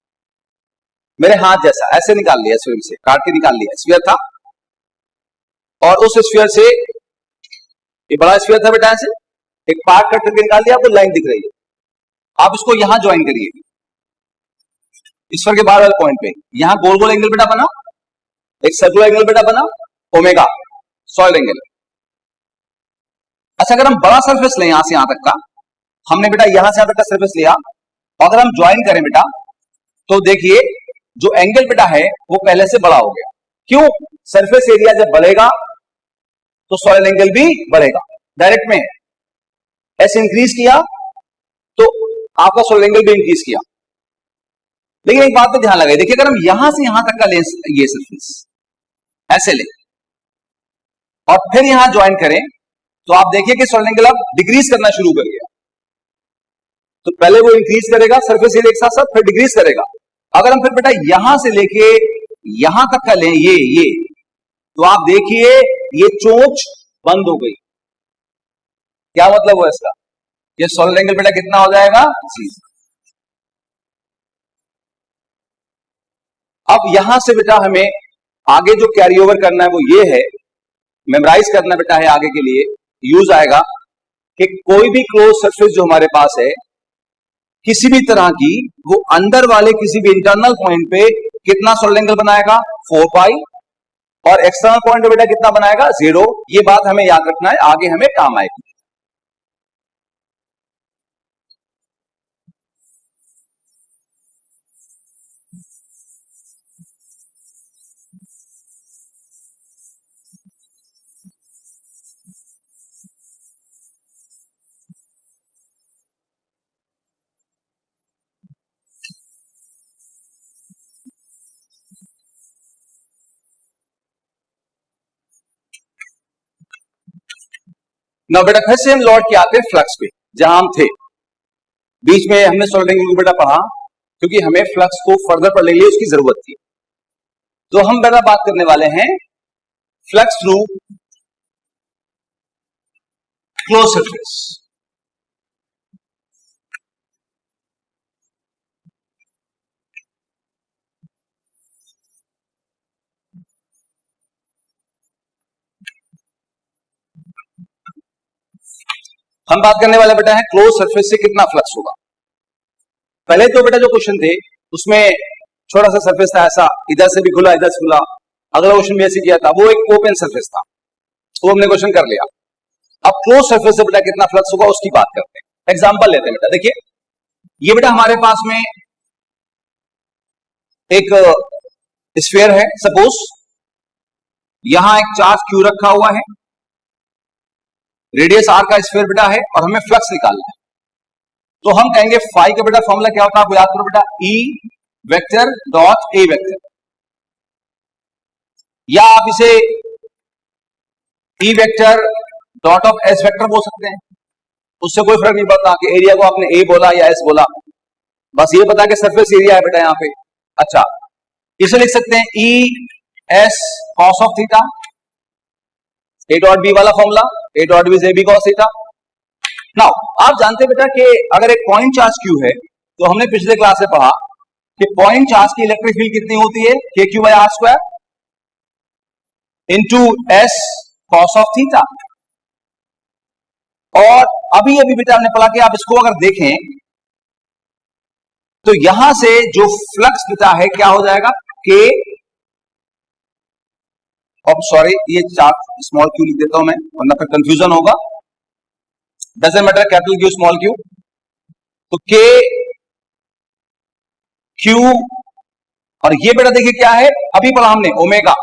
मेरे हाथ जैसा, ऐसे निकाल लिया, स्फीयर से काट के निकाल लिया, स्फीयर था और उस स्फीयर से, ये बड़ा स्फीयर था बेटा, ऐसे एक पार्ट कट करके निकाल दिया, आपको लाइन दिख रही है, आप इसको यहां ज्वाइन करिए स्फीयर के बाहर वाले पॉइंट पे, यहां गोल गोल एंगल बेटा बना, एक सर्कुलर एंगल बेटा बना, ओमेगा सॉलिड एंगल। अच्छा, अगर हम बड़ा सरफेस लें यहां से यहां तक का, हमने बेटा यहां से यहां तक का सरफेस लिया, और अगर हम ज्वाइन करें बेटा तो देखिए जो एंगल बेटा है वो पहले से बड़ा हो गया। क्यों? सरफेस एरिया जब बढ़ेगा तो सॉलिड एंगल भी बढ़ेगा। डायरेक्ट में ऐसे इंक्रीज किया तो आपका सॉलिड एंगल भी इंक्रीज किया। लेकिन एक बात पे ध्यान लगाइए, देखिए अगर हम यहां से यहां तक का लें ये सरफेस ऐसे ले और फिर यहां ज्वाइन करें तो आप देखिए कि सॉलिड एंगल अब डिक्रीज करना शुरू कर गया। तो पहले वो इंक्रीज करेगा सरफेस एरिया के साथ साथ, फिर डिक्रीज करेगा। अगर हम फिर बेटा यहां से लेके यहां तक का लें ये तो आप देखिए ये चोंच बंद हो गई। क्या मतलब हुआ इसका? ये सॉलिड एंगल बेटा कितना हो जाएगा, अब यहां से बेटा हमें आगे जो कैरी ओवर करना है वो ये है, मेमोराइज करना बेटा है, आगे के लिए यूज आएगा कि कोई भी क्लोज सरफेस जो हमारे पास है किसी भी तरह की, वो अंदर वाले किसी भी इंटरनल पॉइंट पे कितना सॉलिड एंगल बनाएगा 4 पाई, और एक्सटर्नल पॉइंट पे बेटा कितना बनाएगा 0। ये बात हमें याद रखना है, आगे हमें काम आएगी। ना बेटा फिर से हम लौट के आते हैं फ्लक्स पे, जहां हम थे। बीच में हमने सॉलिड एंगल को बेटा पढ़ा क्योंकि हमें फ्लक्स को फर्दर पढ़ने के लिए उसकी जरूरत थी। तो हम बेटा बात करने वाले हैं फ्लक्स थ्रू क्लोज सरफेस। हम बात करने वाले बेटा है क्लोज सरफेस से कितना फ्लक्स होगा। पहले तो बेटा जो क्वेश्चन थे उसमें छोटा सा सरफेस था ऐसा, इधर से भी खुला इधर से खुला, अगला क्वेश्चन भी ऐसे किया था, वो एक ओपन सरफेस था, वो हमने क्वेश्चन कर लिया। अब क्लोज सरफेस से बेटा कितना फ्लक्स होगा उसकी बात करते हैं। एग्जांपल लेते हैं बेटा, देखिए ये बेटा हमारे पास में एक स्फीयर है, सपोज यहां एक चार्ज क्यू रखा हुआ है, रेडियस आर का स्फीयर बेटा है और हमें फ्लक्स निकालना है। तो हम कहेंगे फाई का बेटा फॉर्मूला क्या होता है, आपको याद करो बेटा, ई वेक्टर डॉट ए वेक्टर, या आप इसे ई vector dot of S vector बोल सकते हैं, उससे कोई फर्क नहीं पड़ता कि एरिया को आपने ए बोला या एस बोला, बस ये पता कि सरफेस एरिया है बेटा यहां पे। अच्छा, इसे लिख सकते हैं E S cos of theta, A dot B वाला formula, A dot B is A B cos theta. Now आप जानते हैं बेटा कि अगर एक पॉइंट चार्ज क्यू है तो हमने पिछले क्लास में पढ़ा कि पॉइंट चार्ज की इलेक्ट्रिक फील्ड कितनी होती है, K Q by R square into S cos of theta. और अभी अभी बेटा हमने पढ़ा कि आप इसको अगर देखें तो यहां से जो फ्लक्स बेटा है क्या हो जाएगा, के अब सॉरी, ये चार्ज स्मॉल क्यू लिख देता हूं मैं, वरना फिर कंफ्यूजन होगा। Doesn't matter capital Q small Q. तो के क्यू, और ये बेटा देखिए क्या है, अभी पढ़ा हमने ओमेगा।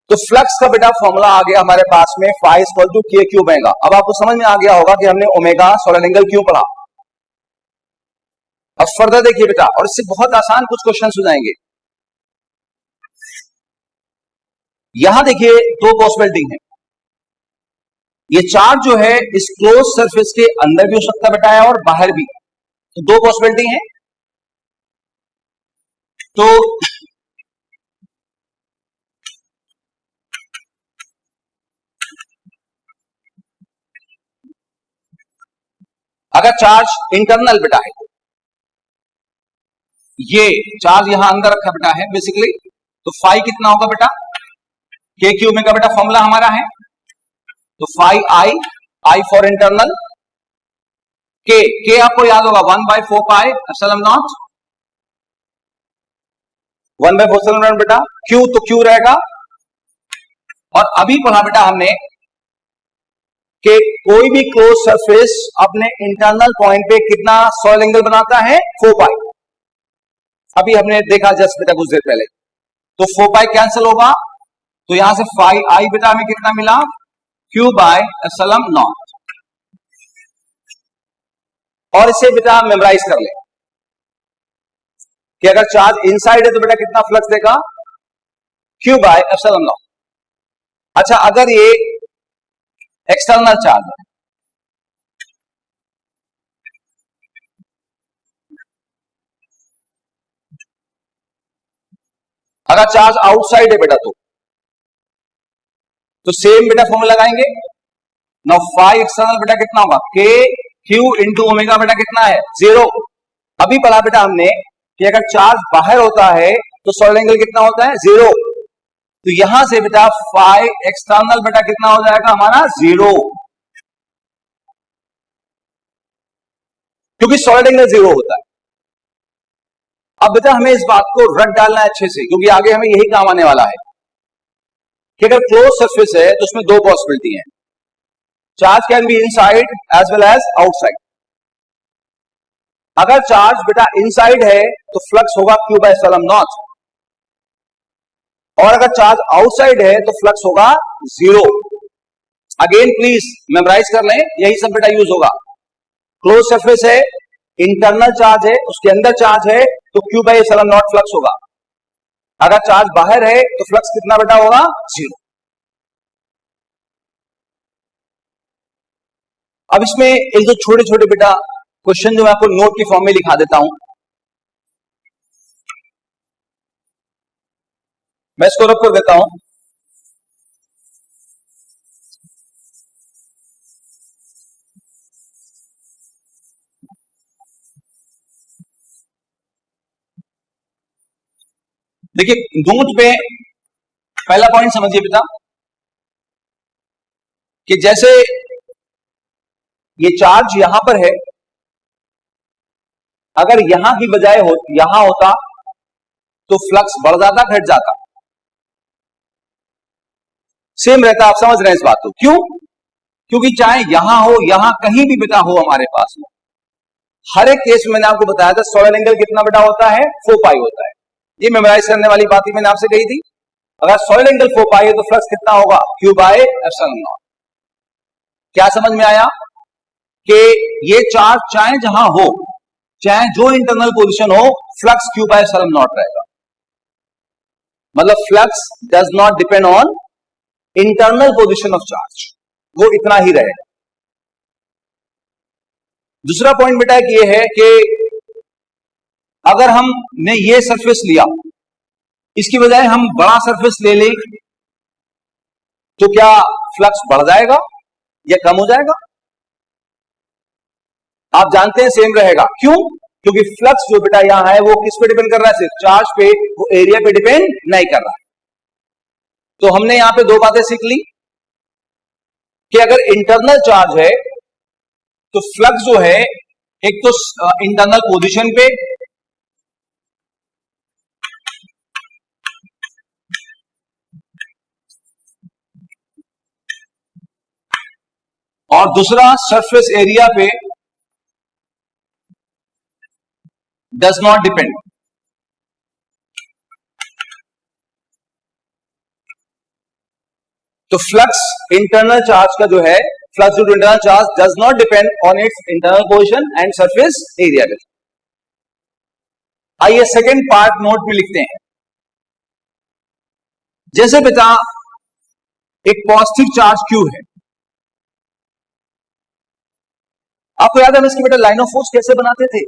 तो फ्लक्स का बेटा फॉर्मूला आ गया हमारे पास में फाई इक्वल टू के क्यू ओमेगा। अब आपको समझ में आ गया होगा कि हमने ओमेगा सॉलिड एंगल क्यों पढ़ा। अब फर्दर देखिए बेटा, और इससे बहुत आसान कुछ क्वेश्चन हो जाएंगे। यहां देखिए दो पॉसिबिलिटी है। ये चार्ज जो है इस क्लोज सरफेस के अंदर भी हो सकता बेटा है और बाहर भी, तो दो पॉसिबिलिटी है। तो अगर चार्ज इंटरनल बेटा है, ये चार्ज यहां अंदर रखा बेटा है बेसिकली, तो फाई कितना होगा बेटा, के क्यू में का बेटा फॉर्मूला हमारा है, तो phi I, I for internal, K आपको याद होगा 1/4 pi epsilon naught, 1/4 epsilon naught बेटा। क्यू तो क्यू रहेगा। और अभी पढ़ा बेटा हमने कि कोई भी क्लोज सरफेस अपने इंटरनल पॉइंट पे कितना सॉलिड एंगल बनाता है, 4 पाई। अभी हमने देखा जस्ट बेटा कुछ देर पहले, तो 4 पाई कैंसिल होगा, तो यहां से फाई आई बेटा हमें कितना मिला, क्यू बाय एप्सिलॉन नॉट। और इसे बेटा मेमोराइज कर ले कि अगर चार्ज इनसाइड है तो बेटा कितना फ्लक्स देगा, क्यू बाय एप्सिलॉन नॉट। अच्छा, अगर ये एक्सटर्नल चार्ज है, अगर चार्ज आउटसाइड है बेटा, तो सेम बेटा फॉर्मूला लगाएंगे। नाउ फाई एक्सटर्नल बेटा कितना होगा, के क्यू इंटू ओमेगा बेटा कितना है, 0। अभी पढ़ा बेटा हमने कि अगर चार्ज बाहर होता है तो सॉलिड एंगल कितना होता है, 0। तो यहां से बेटा फाई एक्सटर्नल बेटा कितना हो जाएगा हमारा, 0, क्योंकि सॉलिड एंगल 0 होता है। अब बेटा हमें इस बात को रट डालना है अच्छे से, क्योंकि आगे हमें यही काम आने वाला है कि अगर क्लोज सरफेस है तो उसमें दो पॉसिबिलिटी है, charge can be inside as well as outside. अगर चार्ज बेटा इनसाइड है तो फ्लक्स होगा क्यू बाय एप्सिलॉन नॉट, और अगर चार्ज आउटसाइड है तो फ्लक्स होगा 0। अगेन प्लीज मेमोराइज कर लें, यही सब बेटा यूज होगा। क्लोज सरफेस है, इंटरनल चार्ज है, उसके अंदर चार्ज है, तो Q by epsilon not flux होगा। अगर चार्ज बाहर है तो फ्लक्स कितना बेटा होगा, 0। अब इसमें एक दो छोटे छोटे बेटा क्वेश्चन जो मैं आपको नोट की फॉर्म में लिखा देता हूं, मैं इसको रख कर देता हूं। देखिए नोट पे पहला पॉइंट समझिए बेटा कि जैसे ये चार्ज यहां पर है, अगर यहां की बजाय यहां होता तो फ्लक्स बढ़ जाता घट जाता, सेम रहता। आप समझ रहे हैं इस बात को, क्यों, क्योंकि चाहे यहां हो यहां कहीं भी बेटा हो हमारे पास में, हर एक केस में मैंने आपको बताया था सॉलिड एंगल कितना बेटा होता है, 4 पाई होता है। ये मेमोराइज करने वाली बात ही मैंने आपसे कही थी। अगर सॉलिड एंगल 4 पाई है तो फ्लक्स कितना होगा, क्यू बाय एप्सिलॉन नॉट। क्या समझ में आया कि ये चार्ज चाहे जहां हो, चाहे जो इंटरनल पोजीशन हो, flux Q by epsilon not रहेगा। मतलब flux does not depend on internal position of charge, वो इतना ही रहेगा। दूसरा पॉइंट बेटा ये है कि अगर हमने ये सरफेस लिया, इसकी बजाय हम बड़ा सरफेस ले लें, तो क्या फ्लक्स बढ़ जाएगा या कम हो जाएगा? आप जानते हैं सेम रहेगा। क्यों? क्योंकि फ्लक्स जो बेटा यहां है वो किस पे डिपेंड कर रहा है, सिर्फ चार्ज पे, वो एरिया पे डिपेंड नहीं कर रहा है। तो हमने यहां पे दो बातें सीख ली कि अगर इंटरनल चार्ज है तो फ्लक्स जो है एक तो इंटरनल पोजीशन पे, और दूसरा सरफेस एरिया पे डज नॉट डिपेंड। तो फ्लक्स इंटरनल चार्ज का जो है, flux due to internal charge does not depend on its internal position and surface area. आइए सेकेंड पार्ट नोट में लिखते हैं। जैसे बेटा एक पॉजिटिव चार्ज क्यू है, आपको याद है हम इसकी बेटा लाइन ऑफ फोर्स कैसे बनाते थे?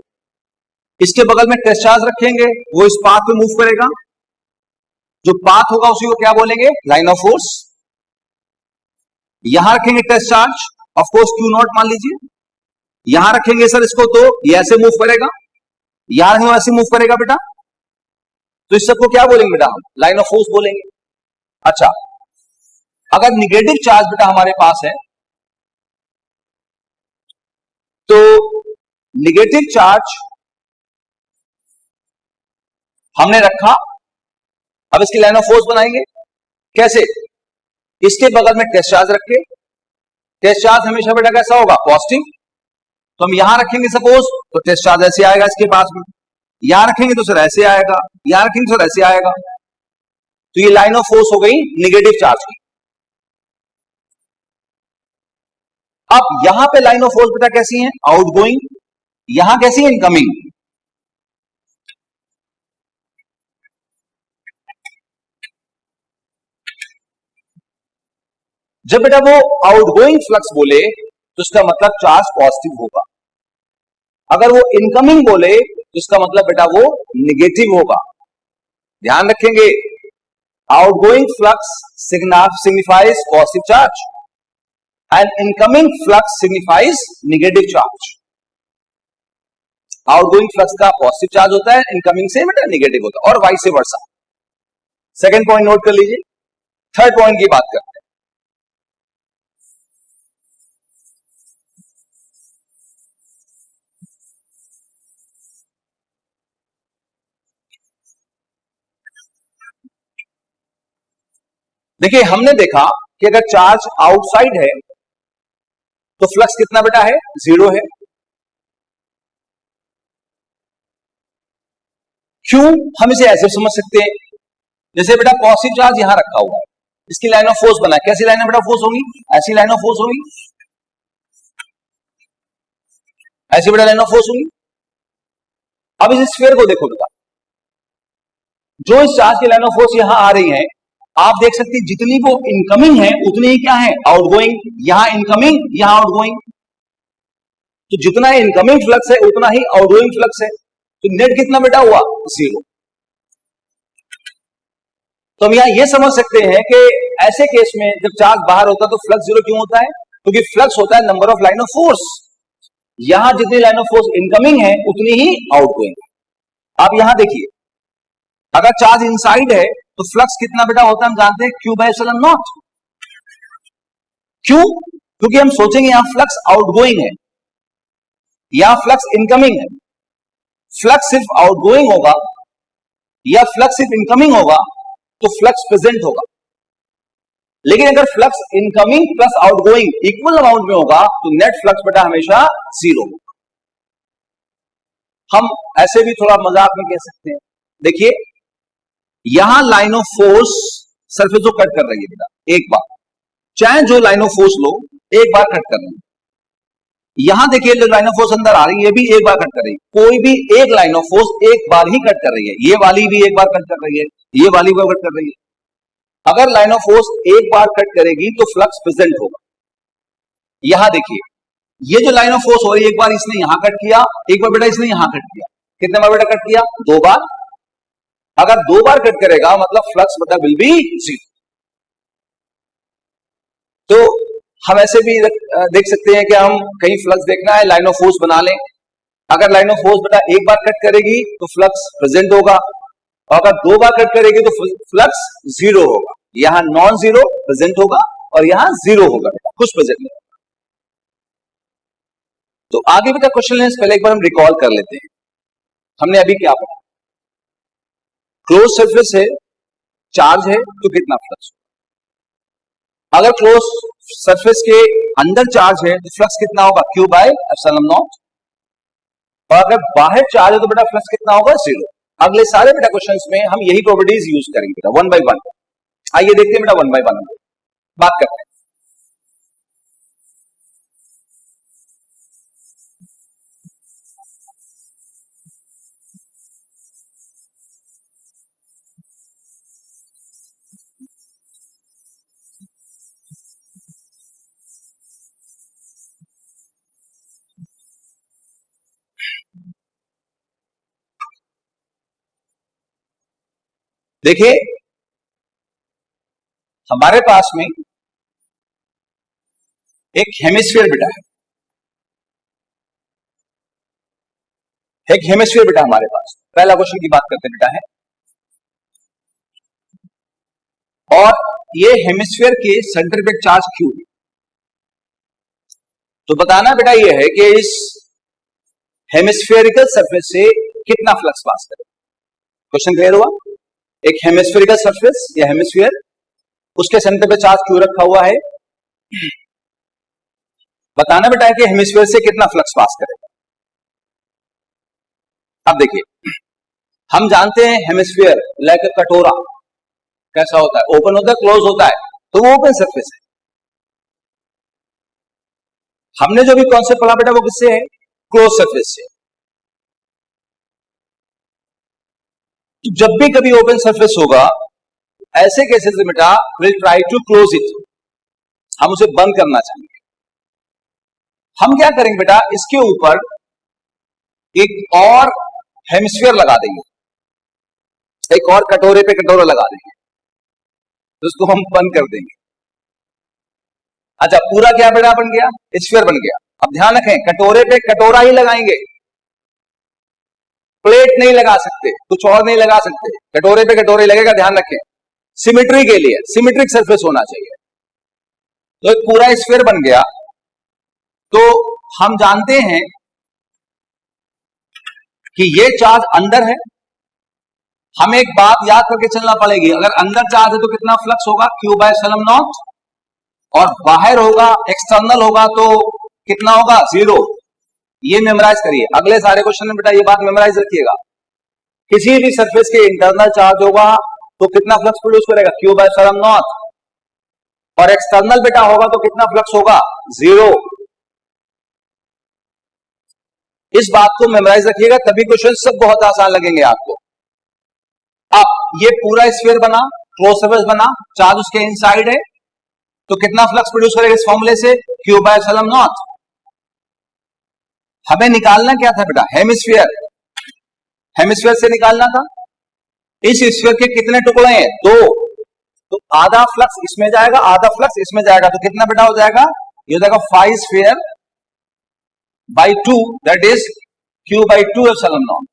इसके बगल में टेस्ट चार्ज रखेंगे, वो इस पाथ पे मूव करेगा, जो पाथ होगा उसी को क्या बोलेंगे? Line of force. यहां रखेंगे test charge, of course Q naught मान लीजिए, यहां रखेंगे सर इसको तो ये ऐसे मूव करेगा, यहां रखेंगे ऐसे मूव करेगा बेटा, तो इस सबको क्या बोलेंगे बेटा? हम लाइन ऑफ फोर्स बोलेंगे। अच्छा, अगर निगेटिव चार्ज बेटा हमारे पास है, तो निगेटिव चार्ज हमने रखा, अब इसकी लाइन ऑफ फोर्स बनाएंगे। कैसे? इसके बगल में टेस्ट चार्ज रखे, टेस्ट चार्ज हमेशा बेटा कैसा होगा? पॉजिटिव। तो हम यहां रखेंगे सपोज, तो टेस्ट चार्ज ऐसे आएगा इसके पास में, यहां रखेंगे तो सर ऐसे आएगा, यहां रखेंगे तो सर ऐसे आएगा। तो ये लाइन ऑफ फोर्स हो गई निगेटिव चार्ज की। अब यहां पे लाइन ऑफ फोर्स बेटा कैसी है? आउटगोइंग। यहां कैसी है? इनकमिंग। जब बेटा वो आउटगोइंग फ्लक्स बोले तो इसका मतलब चार्ज पॉजिटिव होगा, अगर वो इनकमिंग बोले तो इसका मतलब बेटा वो निगेटिव होगा। ध्यान रखेंगे, outgoing flux signifies positive charge and incoming flux signifies negative charge. Outgoing flux का पॉजिटिव चार्ज होता है, इनकमिंग से बेटा निगेटिव होता है, और vice versa. Second point note कर लीजिए। थर्ड पॉइंट की बात करते हैं। देखिए हमने देखा कि अगर चार्ज आउटसाइड है तो फ्लक्स कितना बेटा है? जीरो है। क्यों? हम इसे ऐसे समझ सकते हैं, जैसे बेटा पॉजिटिव चार्ज यहां रखा हुआ है, इसकी लाइन ऑफ फोर्स बना है, कैसी लाइन ऑफ बेटा फोर्स होगी? ऐसी लाइन ऑफ फोर्स होगी, ऐसी बेटा लाइन ऑफ फोर्स होगी। अब इस स्फीयर को देखो बेटा, जो इस चार्ज की लाइन ऑफ फोर्स यहां आ रही है, आप देख सकते हैं जितनी वो इनकमिंग है उतनी ही क्या है? आउटगोइंग। यहां इनकमिंग, यहां आउटगोइंग, तो जितना इनकमिंग फ्लक्स है उतना ही आउटगोइंग फ्लक्स है, तो नेट कितना बेटा हुआ? जीरो। तो हम यहां यह समझ सकते हैं कि ऐसे केस में जब चार्ज बाहर होता है तो फ्लक्स जीरो क्यों होता है? क्योंकि फ्लक्स होता है number of line of force, यहां जितनी लाइन ऑफ फोर्स इनकमिंग है उतनी ही आउटगोइंग। आप यहां देखिए, अगर चार्ज इनसाइड है तो फ्लक्स कितना बेटा होता है? हम जानते हैं क्यू बाय एप्सिलॉन नॉट। क्यों? क्योंकि हम सोचेंगे यहां फ्लक्स आउटगोइंग है, यहां फ्लक्स इनकमिंग है। फ्लक्स सिर्फ आउटगोइंग होगा या फ्लक्स सिर्फ इनकमिंग होगा तो फ्लक्स प्रेजेंट होगा, लेकिन अगर flux incoming plus outgoing equal amount में होगा तो नेट फ्लक्स बेटा हमेशा जीरो होगा। हम ऐसे भी थोड़ा मजाक में कह सकते हैं, देखिए यहां लाइन ऑफ फोर्स सरफेस को कट कर रही है बेटा, एक बार, चाहे जो लाइन ऑफ फोर्स लो एक बार कट कर रही है। यहां देखिए जो लाइन ऑफ फोर्स अंदर आ रही है ये भी एक बार कट कर रही है, कोई भी एक लाइन ऑफ फोर्स एक बार ही कट कर रही है, ये वाली भी एक बार कट कर रही है, ये वाली भी कट कर रही है। अगर लाइन ऑफ फोर्स एक बार कट करेगी तो फ्लक्स प्रेजेंट होगा। यहां देखिए ये जो लाइन ऑफ फोर्स हो रही है, एक बार इसने यहां कट किया, एक बार बेटा इसने यहां कट किया, कितने बार बेटा कट किया? दो बार। अगर दो बार कट करेगा मतलब फ्लक्स बेटा विल बी जीरो। तो हम ऐसे भी देख सकते हैं कि हम कहीं फ्लक्स देखना है, लाइन ऑफ फोर्स बना लें, अगर लाइन ऑफ फोर्स बेटा एक बार कट करेगी तो फ्लक्स प्रेजेंट होगा, और अगर दो बार कट करेगी तो फ्लक्स जीरो होगा। यहां नॉन जीरो प्रेजेंट होगा और यहां जीरो होगा, कुछ प्रेजेंट नहीं होगा। तो आगे बेटा क्वेश्चन है, पहले एक बार हम रिकॉल कर लेते हैं, हमने अभी क्या पढ़ा? क्लोज सरफेस है, चार्ज है तो कितना फ्लक्स? अगर क्लोज सरफेस के अंदर चार्ज है तो फ्लक्स कितना होगा, Q बाय एप्सिलॉन नॉट। और अगर बाहर चार्ज है तो बेटा फ्लक्स कितना होगा, 0। अगले सारे बेटा क्वेश्चंस में हम यही प्रॉपर्टीज यूज करेंगे बेटा, वन बाय वन। आइए देखते हैं बेटा वन बाय वन बात करते हैं। देखिए हमारे पास में एक हेमिस्फीयर बेटा है, एक हेमिस्फीयर बेटा हमारे पास। पहला क्वेश्चन की बात करते बेटा है, और ये हेमिस्फीयर के सेंटर पे चार्ज Q। तो बताना बेटा ये है कि इस हेमिस्फेरिकल सरफेस से कितना फ्लक्स पास करे। क्वेश्चन क्लियर हुआ? एक हेमिस्फेरिकल सरफेस या हेमिस्फीयर, उसके सेंटर पे चार्ज Q रखा हुआ है, बताना बेटा है कि हेमिस्फीयर से कितना फ्लक्स पास करेगा। अब देखिए हम जानते हैं हेमिस्फीयर लाइक अ कटोरा कैसा होता है, ओपन होता है, क्लोज होता है, तो वो ओपन सरफेस है। हमने जो भी कॉन्सेप्ट पढ़ा बेटा वो किससे है, क्लोज सरफेस से। तो जब भी कभी ओपन सरफेस होगा ऐसे केसेस में बेटा will try to close it, हम उसे बंद करना चाहेंगे। हम क्या करेंगे बेटा, इसके ऊपर एक और हेमिस्फीयर लगा देंगे, एक और कटोरे पे कटोरा लगा देंगे, तो उसको हम बंद कर देंगे। अच्छा पूरा क्या बेटा बन गया, स्फीयर बन गया। अब ध्यान रखें कटोरे पे कटोरा ही लगाएंगे, प्लेट नहीं लगा सकते, कुछ और नहीं लगा सकते, कटोरे पे कटोरे लगेगा। ध्यान रखें सिमेट्री के लिए सिमेट्रिक सरफेस होना चाहिए। तो एक पूरा स्फीयर बन गया। तो हम जानते हैं कि ये चार्ज अंदर है, हमें एक बात याद करके चलना पड़ेगी, अगर अंदर चार्ज है तो कितना फ्लक्स होगा, Q बाय एप्सिलॉन नॉट, और बाहर होगा एक्सटर्नल होगा तो कितना होगा, 0। ये मेमोराइज करिए, अगले सारे क्वेश्चन में बेटा ये बात मेमोराइज रखिएगा। किसी भी सरफेस के इंटरनल चार्ज होगा तो कितना फ्लक्स प्रोड्यूस करेगा, Q बाय एप्सिलॉन नॉट, और एक्सटर्नल बेटा होगा तो कितना फ्लक्स होगा, 0। इस बात को मेमोराइज रखिएगा, तभी क्वेश्चन सब बहुत आसान लगेंगे आपको। अब ये पूरा स्फीयर बना, क्लोज सरफेस बना, चार्ज उसके इनसाइड है, तो कितना फ्लक्स प्रोड्यूस करेगा इस फॉर्मूले से, Q बाय एप्सिलॉन नॉट। हमें निकालना क्या था बेटा, हेमिस्फीयर, हेमिस्फीयर से निकालना था। इस स्फीयर के कितने टुकड़े हैं, 2, तो आधा फ्लक्स इसमें जाएगा, आधा फ्लक्स इसमें जाएगा, तो कितना बेटा हो जाएगा, ये हो जाएगा 5 sphere by 2, that is Q by 2 epsilon not.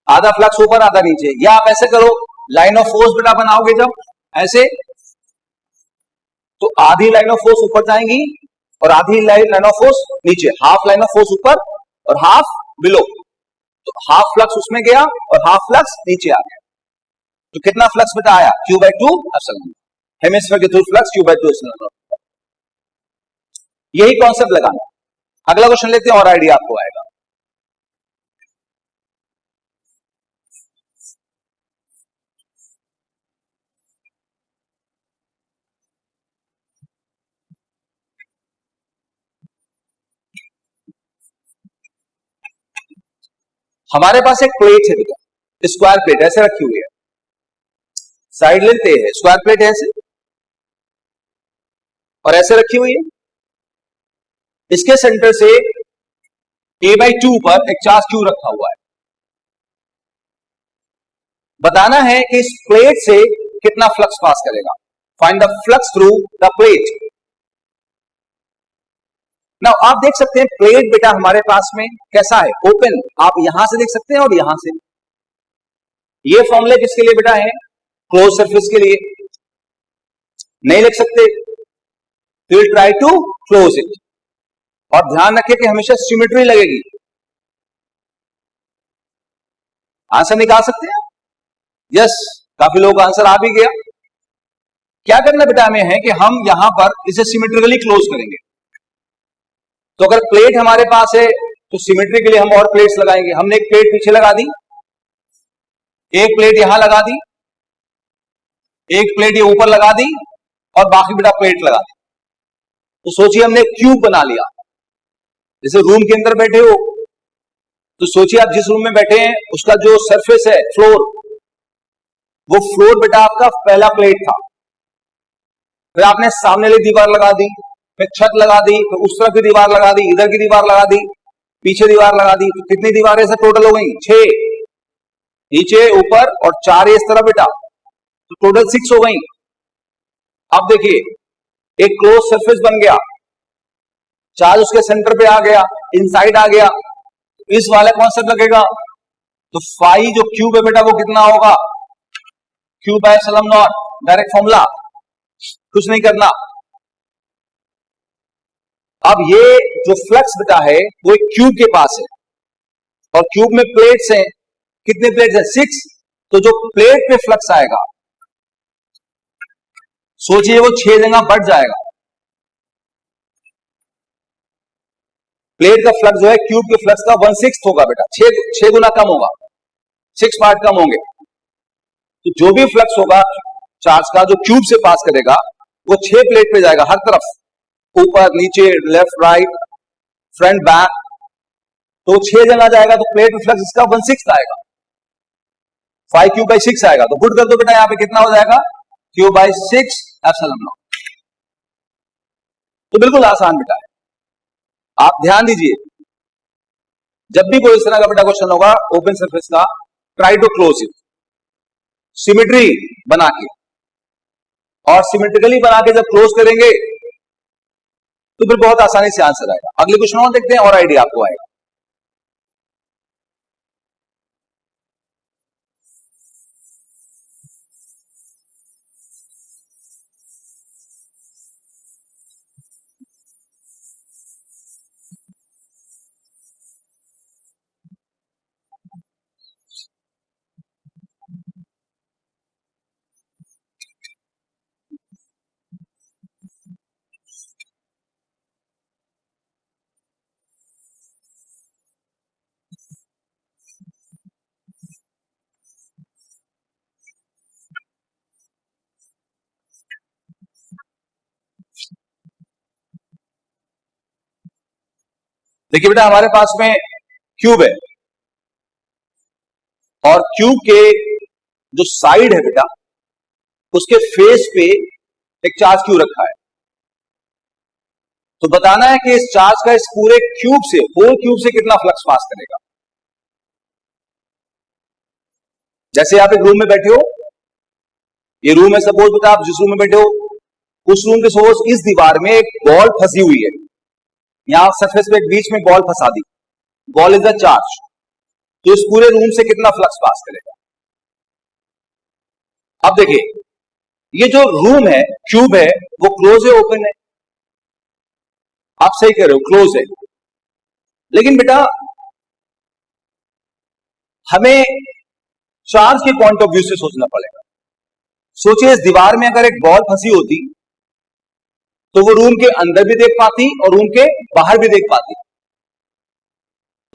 आधा फ्लक्स ऊपर आधा नीचे, या आप ऐसे करो लाइन ऑफ फोर्स बेटा बनाओगे जब ऐसे, तो आधी लाइन ऑफ फोर्स ऊपर जाएंगी और आधी लाइन ऑफ फोर्स नीचे, हाफ लाइन ऑफ फोर्स ऊपर और हाफ बिलो, तो हाफ फ्लक्स उसमें गया और हाफ फ्लक्स नीचे आ गया, तो कितना फ्लक्स बेटा आया, Q बाई 2 एप्सिलॉन। हेमिस्फीयर के through flux Q by 2 epsilon. यही कॉन्सेप्ट लगाना। अगला क्वेश्चन लेते हैं और आइडिया आपको आएगा। हमारे पास एक प्लेट है बेटा, स्क्वायर प्लेट ऐसे रखी हुई है, साइड लेते हैं स्क्वायर प्लेट ऐसे और ऐसे रखी हुई है, इसके सेंटर से a/2 पर एक चार्ज Q रखा हुआ है। बताना है कि इस प्लेट से कितना फ्लक्स पास करेगा, find the flux through the plate. Now आप देख सकते हैं प्लेट बेटा हमारे पास में कैसा है, ओपन, आप यहां से देख सकते हैं और यहां से। ये फॉर्मूले किसके लिए बेटा है, क्लोज सरफेस के लिए। नहीं लिख सकते, will try to close it, और ध्यान रखिए कि हमेशा सिमेट्री लगेगी। आंसर निकाल सकते हैं, यस, काफी लोगों का आंसर आ भी गया। क्या करना बेटा हमें है कि हम यहां पर इसे सिमेट्रिकली क्लोज करेंगे। तो अगर प्लेट हमारे पास है तो सिमेट्री के लिए हम और प्लेट्स लगाएंगे। हमने एक प्लेट पीछे लगा दी, एक प्लेट यहां लगा दी, एक प्लेट ये ऊपर लगा दी और बाकी बेटा प्लेट लगा दी। तो सोचिए हमने क्यूब बना लिया। जैसे रूम के अंदर बैठे हो तो सोचिए आप जिस रूम में बैठे हैं उसका जो सरफेस है फ्लोर, वो फ्लोर बेटा आपका पहला प्लेट था। फिर आपने सामने वाली दीवार लगा दी, फिर छत लगा दी, फिर उस तरफ की दीवार लगा दी, इधर की दीवार लगा दी, पीछे दीवार लगा दी। तो कितनी दीवारें से टोटल हो गई? 6, नीचे ऊपर और 4 इस तरफ बेटा, तो टोटल 6 हो गई। अब देखिए एक क्लोज सरफेस बन गया, चार्ज उसके सेंटर पे आ गया, इनसाइड आ गया, इस वाले कॉन्सेप्ट लगेगा। तो फाई जो क्यूब है बेटा वो कितना होगा? Cube by epsilon not, direct formula, कुछ नहीं करना। अब ये जो फ्लक्स बेटा है वो एक क्यूब के पास है और क्यूब में प्लेट्स हैं। कितने प्लेट्स हैं? 6। तो जो प्लेट पे फ्लक्स आएगा सोचिए वो 6 जगह बढ़ जाएगा। प्लेट का फ्लक्स जो है क्यूब के फ्लक्स का 1/6 होगा बेटा, 6 गुना कम होगा, 6 पार्ट कम होंगे। तो जो भी फ्लक्स होगा चार्ज का जो क्यूब से पास करेगा वो 6 प्लेट पे जाएगा, हर तरफ, ऊपर नीचे लेफ्ट राइट फ्रंट बैक, तो 6 जगह जाएगा। तो प्लेट फ्लक्स इसका 1/6 आएगा, 5 क्यूब बाई 6 आएगा। तो पुट कर दो बेटा यहां पे कितना हो जाएगा? Cube by 6 epsilon not. तो बिल्कुल आसान बेटा है। आप ध्यान दीजिए जब भी कोई इस तरह का बेटा क्वेश्चन होगा ओपन सरफेस का, try to close it symmetry बना के, और सिमेट्रिकली बना के जब क्लोज करेंगे तो फिर बहुत आसानी से आंसर आएगा। अगले क्वेश्चन और देखते हैं और आइडिया आपको आएगा। देखिए बेटा हमारे पास में क्यूब है और क्यूब के जो साइड है बेटा उसके फेस पे एक चार्ज क्यू रखा है। तो बताना है कि इस चार्ज का इस पूरे क्यूब से, होल क्यूब से कितना फ्लक्स पास करेगा। जैसे आप एक रूम में बैठे हो, ये रूम है सपोज बेटा, आप जिस रूम में बैठे हो उस रूम के सपोज इस दीवार में एक बॉल फंसी हुई है, यहां सरफेस पे बीच में बॉल फंसा दी, बॉल इज द चार्ज। तो इस पूरे रूम से कितना फ्लक्स पास करेगा। अब देखिए ये जो रूम है क्यूब है वो क्लोज है ओपन है? आप सही कह रहे हो, क्लोज है। लेकिन बेटा हमें चार्ज के पॉइंट ऑफ व्यू से सोचना पड़ेगा। सोचिए इस दीवार में अगर एक बॉल फंसी होती तो वो रूम के अंदर भी देख पाती और रूम के बाहर भी देख पाती।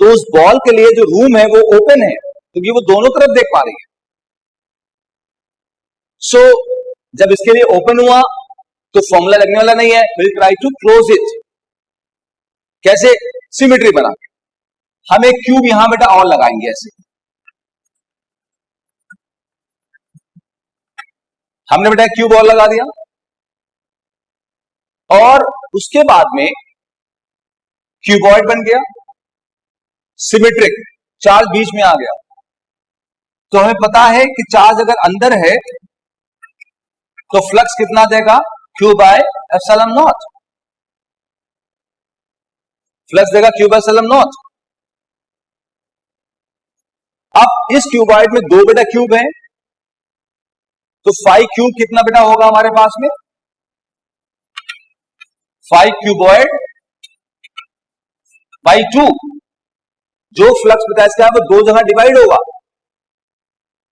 तो उस बॉल के लिए जो रूम है वो ओपन है क्योंकि वो दोनों तरफ देख पा रही है। सो जब इसके लिए ओपन हुआ तो फॉर्मूला लगने वाला नहीं है, will try to close it. कैसे? सिमेट्री बना के हम एक क्यूब यहां बेटा और लगाएंगे ऐसे। हमने बेटा क्यूब और लगा दिया और उसके बाद में क्यूबॉइड बन गया, सिमेट्रिक, चार्ज बीच में आ गया। तो हमें पता है कि चार्ज अगर अंदर है तो फ्लक्स कितना देगा? Q by epsilon not. Flux देगा क्यू बाय एप्सिलॉन नॉट। अब इस क्यूबॉइड में दो बेटा क्यूब है तो 5 क्यूब कितना बेटा होगा हमारे पास में? 5 क्यूबॉइड बाई 2। जो फ्लक्स बेटा इसका है वो दो जगह डिवाइड होगा।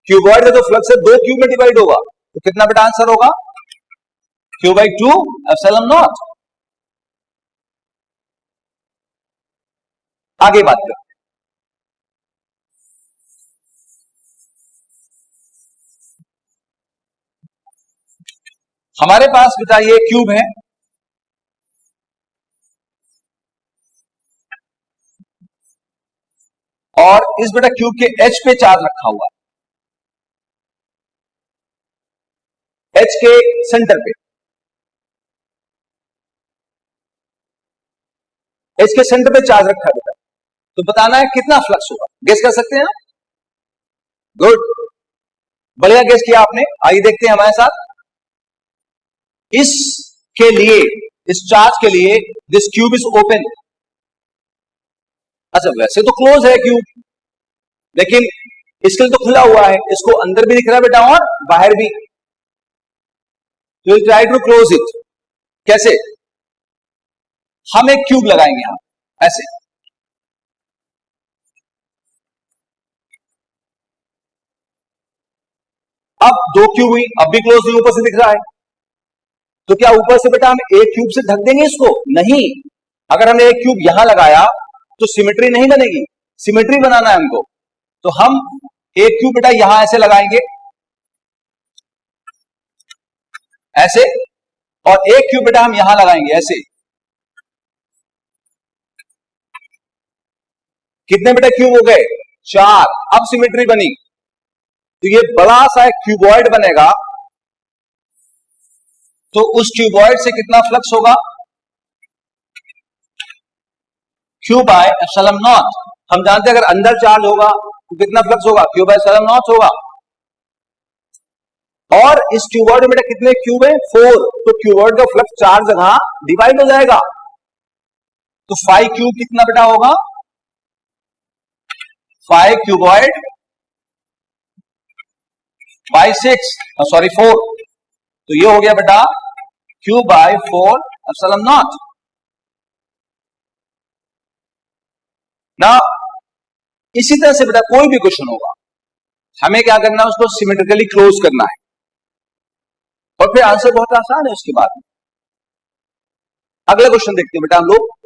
क्यूबॉइड का जो फ्लक्स है दो क्यूब में डिवाइड होगा तो कितना बेटा आंसर होगा? Q by 2 epsilon naught। आगे बात करते हैं। हमारे पास बेटा ये क्यूब है और इस बेटा क्यूब के एच पे चार्ज रखा हुआ है, एच के सेंटर पे, एच के सेंटर पे चार्ज रखा है बेटा। तो बताना है कितना फ्लक्स होगा, गेस कर सकते हैं आप? गुड, बढ़िया गेस किया आपने। आइए देखते हैं हमारे साथ। इस के लिए, इस चार्ज के लिए दिस क्यूब इज ओपन। अच्छा वैसे तो क्लोज है क्यूब, लेकिन इसके लिए तो खुला हुआ है, इसको अंदर भी दिख रहा है बेटा और बाहर भी। You try to close it. कैसे? हम एक क्यूब लगाएंगे यहां ऐसे, अब दो क्यूब हुई, अब भी क्लोज नहीं, ऊपर से दिख रहा है। तो क्या ऊपर से बेटा हम एक क्यूब से ढक देंगे इसको? नहीं, अगर हमने एक क्यूब यहां लगाया तो सिमेट्री नहीं बनेगी, सिमेट्री बनाना है हमको। तो हम एक क्यूब बेटा यहां ऐसे लगाएंगे ऐसे, और एक क्यूब बेटा हम यहां लगाएंगे ऐसे। कितने बेटा क्यूब हो गए? 4। अब सिमेट्री बनी, तो ये बड़ा सा एक क्यूबॉइड बनेगा। तो उस क्यूबॉइड से कितना फ्लक्स होगा? Q by epsilon not. हम जानते हैं अगर अंदर चार्ज होगा तो कितना फ्लक्स होगा? क्यू बाय एप्सिलॉन नॉट होगा। और इस क्यूबॉइड में बेटा कितने क्यूब है? 4। तो क्यूबॉइड का फ्लक्स 4 जगह डिवाइड हो जाएगा। तो 5 क्यूब कितना बेटा होगा? 5 क्यूबॉइड बाय 6, सॉरी 4। तो ये हो गया बेटा क्यू बाय 4 एप्सिलॉन नॉट। ना इसी तरह से बेटा कोई भी क्वेश्चन होगा, हमें क्या करना है? उसको सिमेट्रिकली क्लोज करना है, और फिर आंसर बहुत आसान है उसके बाद। अगला क्वेश्चन देखते हैं बेटा हम लोग।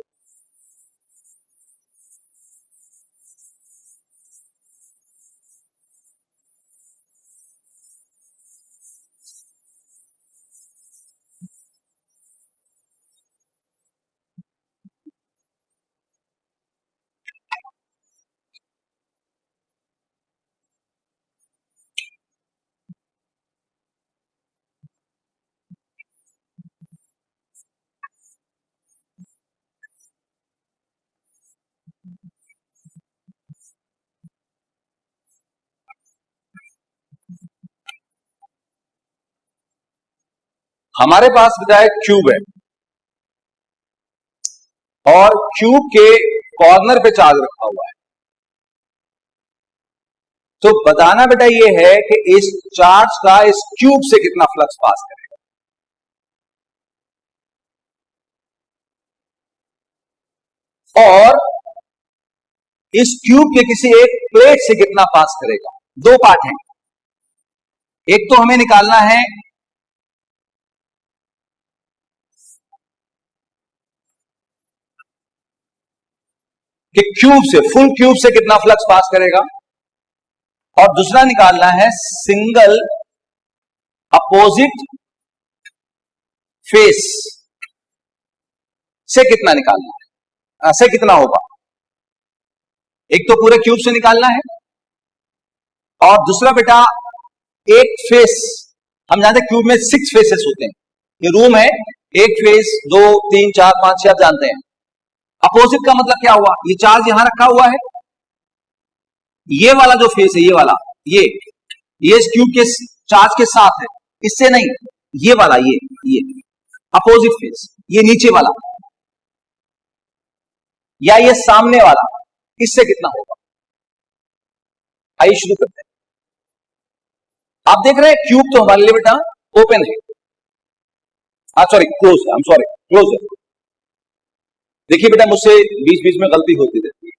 हमारे पास बेटा एक क्यूब है और क्यूब के कॉर्नर पे चार्ज रखा हुआ है। तो बताना बेटा ये है कि इस चार्ज का इस क्यूब से कितना फ्लक्स पास करेगा। और इस क्यूब के किसी एक प्लेट से कितना पास करेगा। दो पार्ट हैं, एक तो हमें निकालना है कि क्यूब से, फुल क्यूब से कितना फ्लक्स पास करेगा, और दूसरा निकालना है सिंगल अपोजिट फेस से कितना निकालना है, ऐसे कितना होगा। एक तो पूरे क्यूब से निकालना है, और दूसरा बेटा एक फेस। हम जानते हैं क्यूब में 6 फेसेस होते हैं। ये रूम है, एक फेस, 2, 3, 4, 5, 6 आप जानते हैं। अपोजिट का मतलब क्या हुआ? ये चार्ज यहां रखा हुआ है, ये वाला जो फेस है, ये वाला, ये इस क्यूब के चार्ज के साथ है, इससे नहीं, ये वाला, ये अपोजिट फेस, ये नीचे वाला या ये सामने वाला, इससे कितना होगा। आइए शुरू करते हैं। आप देख रहे हैं क्यूब तो हमारे लिए बेटा ओपन है, सॉरी क्लोज है, सॉरी क्लोज है। देखिए बेटा मुझसे बीच बीच में गलती होती रहती है,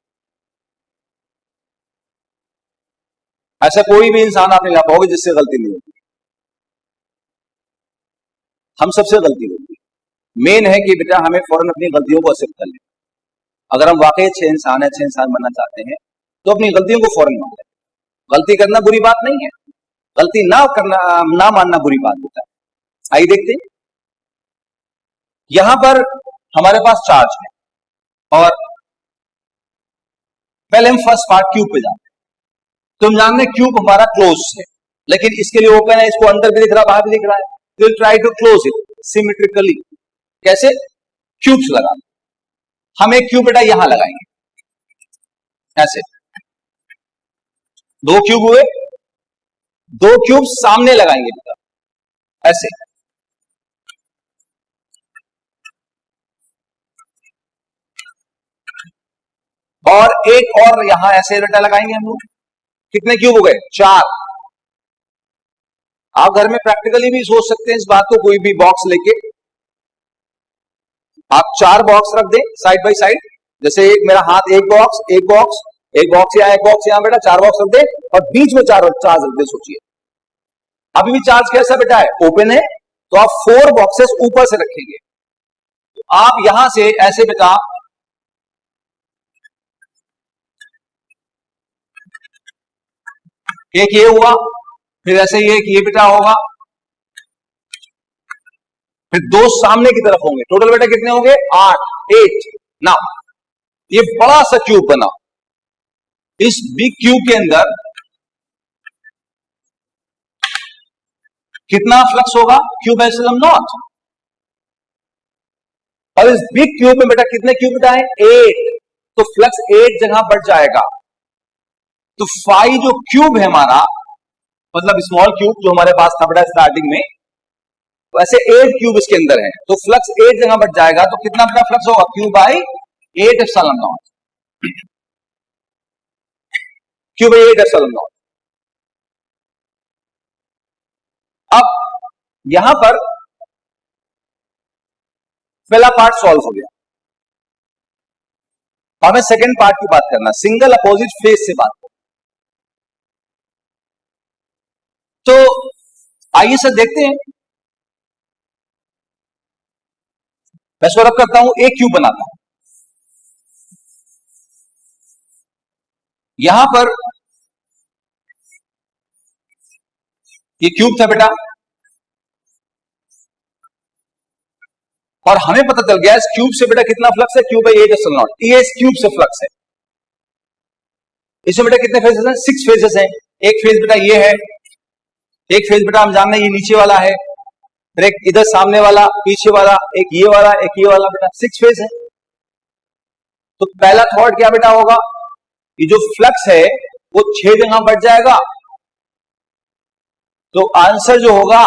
ऐसा कोई भी इंसान आप नहीं ला पाओगे जिससे गलती नहीं होती। हम सबसे गलती होती है। मेन है कि बेटा हमें फौरन अपनी गलतियों को एक्सेप्ट कर लें। अगर हम वाकई अच्छे इंसान बनना चाहते हैं तो अपनी गलतियों को फौरन मान लें। गलती करना बुरी बात नहीं है, गलती ना मानना बुरी बात होता है। आइए देखते हैं, यहां पर हमारे पास चार्ज है और पहले हम फर्स्ट पार्ट क्यूब पे जाते हैं। तो हम जानते हैं क्यूब हमारा क्लोज है, लेकिन इसके लिए ओपन है, इसको अंदर भी दिख रहा, बाहर भी दिख रहा है। तो try to close it symmetrically. कैसे? क्यूब्स लगा, हम एक क्यूब बेटा यहां लगाएंगे, ऐसे दो क्यूब हुए, दो क्यूब सामने लगाएंगे बेटा, ऐसे और एक और यहां ऐसे बेटा लगाएंगे हम लोग। कितने क्यूब हो गए? 4। आप घर में प्रैक्टिकली भी सोच सकते हैं इस बात को, कोई भी बॉक्स लेके आप 4 बॉक्स रख दें साइड बाय साइड। जैसे एक मेरा हाथ, एक बॉक्स, एक बॉक्स, एक बॉक्स यहां, एक बॉक्स यहां बेटा, 4 बॉक्स रख दे और बीच में चार रख दे। सोचिए अभी भी चार्ज कैसा बेटा है? ओपन है, तो आप 4 बॉक्सेस ऊपर से रखेंगे। तो आप यहां से ऐसे बेटा एक ये हुआ, फिर ऐसे ये एक ये बेटा होगा, फिर 2 सामने की तरफ होंगे। टोटल बेटा कितने होंगे? 8, 8। ना ये बड़ा सा क्यूब बना, इस बिग क्यूब के अंदर कितना फ्लक्स होगा? Cube epsilon not. और इस बिग क्यूब में बेटा कितने क्यूब बेटा है? 8। तो फ्लक्स 8 जगह बढ़ जाएगा। तो फाई जो क्यूब है हमारा, मतलब स्मॉल क्यूब जो हमारे पास था बेटा स्टार्टिंग में, तो ऐसे 8 क्यूब इसके अंदर है, तो फ्लक्स 8 जगह बढ़ जाएगा। तो कितना बेटा फ्लक्स होगा? Q by 8 epsilon not. Q by 8 epsilon not. अब यहां पर पहला पार्ट सॉल्व हो गया, हमें सेकंड पार्ट की बात करना, सिंगल अपोजिट फेज से बात करना। तो आइए सर देखते हैं, मैं इसको रब करता हूं, एक क्यूब बनाता हूं। यहां पर ये क्यूब था बेटा, और हमें पता चल गया इस क्यूब से बेटा कितना फ्लक्स है? Cube by 8 epsilon not. ये इस क्यूब से फ्लक्स है। इसमें बेटा कितने फेजेस हैं? 6 फेजेस हैं। एक फेज बेटा ये है, एक फेज बेटा हम जानते हैं ये नीचे वाला है, फिर एक इधर सामने वाला, पीछे वाला, एक ये वाला, एक ये वाला, बेटा 6 फेज है। तो पहला थॉट क्या बेटा होगा? ये जो फ्लक्स है वो 6 जगह बढ़ जाएगा। तो आंसर जो होगा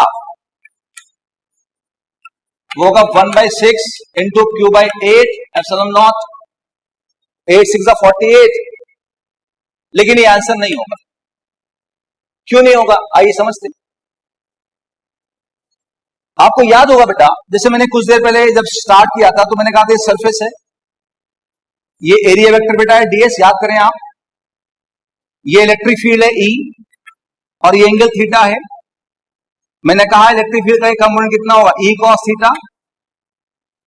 वो होगा 1/6 into Q by 8 epsilon not. 8 6 48। लेकिन ये आंसर नहीं होगा। क्यों नहीं होगा? आइए समझते। आपको याद होगा बेटा, जैसे मैंने कुछ देर पहले जब स्टार्ट किया था तो मैंने कहा था ये सरफेस है, ये एरिया वेक्टर बेटा है ds, याद करें आप। ये इलेक्ट्रिक फील्ड है E, और ये एंगल थीटा है। मैंने कहा इलेक्ट्रिक फील्ड का कंपोनेंट कितना होगा? E cos theta.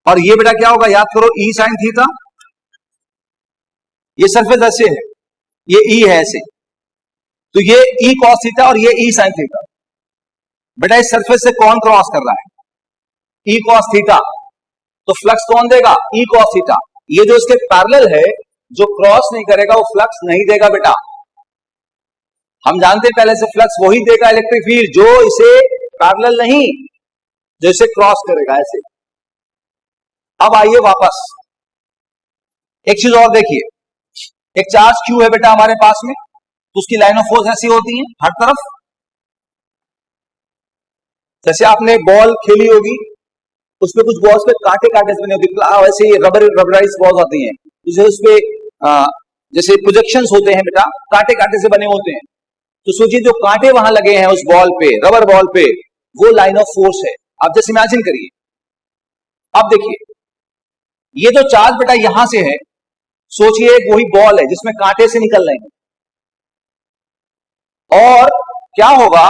और ये बेटा क्या होगा? याद करो, E sin थीटा। ये सरफेस ऐसे है, ये E है ऐसे, तो ये E cos थीटा और ये E sin थीटा। बेटा इस सरफेस से कौन क्रॉस कर रहा है? E cos theta. तो फ्लक्स कौन देगा? E cos theta. ये जो इसके पैरेलल है, जो क्रॉस नहीं करेगा वो फ्लक्स नहीं देगा बेटा। हम जानते हैं पहले से फ्लक्स वही देगा इलेक्ट्रिक फील्ड जो इसे पैरेलल नहीं, जो इसे क्रॉस करेगा ऐसे। अब आइए वापस, एक चीज और देखिए, एक चार्ज क्यू है बेटा हमारे पास में, तो उसकी लाइन ऑफ फोर्स ऐसी होती है हर तरफ। जैसे आपने बॉल खेली होगी, उसमें कुछ बॉल्स पे कांटे कांटे से बने होते हैं, वैसे ही रबराइज बॉल्स आती हैं, जैसे उसपे जैसे प्रोजेक्शंस होते हैं बेटा, कांटे कांटे से बने होते हैं। तो सोचिए जो कांटे वहां लगे हैं उस बॉल पे, रबर बॉल पे, वो लाइन ऑफ फोर्स है। आप जैसे इमेजिन करिए, अब देखिए ये जो चार्ज बेटा यहां से है, सोचिए वही बॉल है जिसमें कांटे से निकल रहे हैं, और क्या होगा?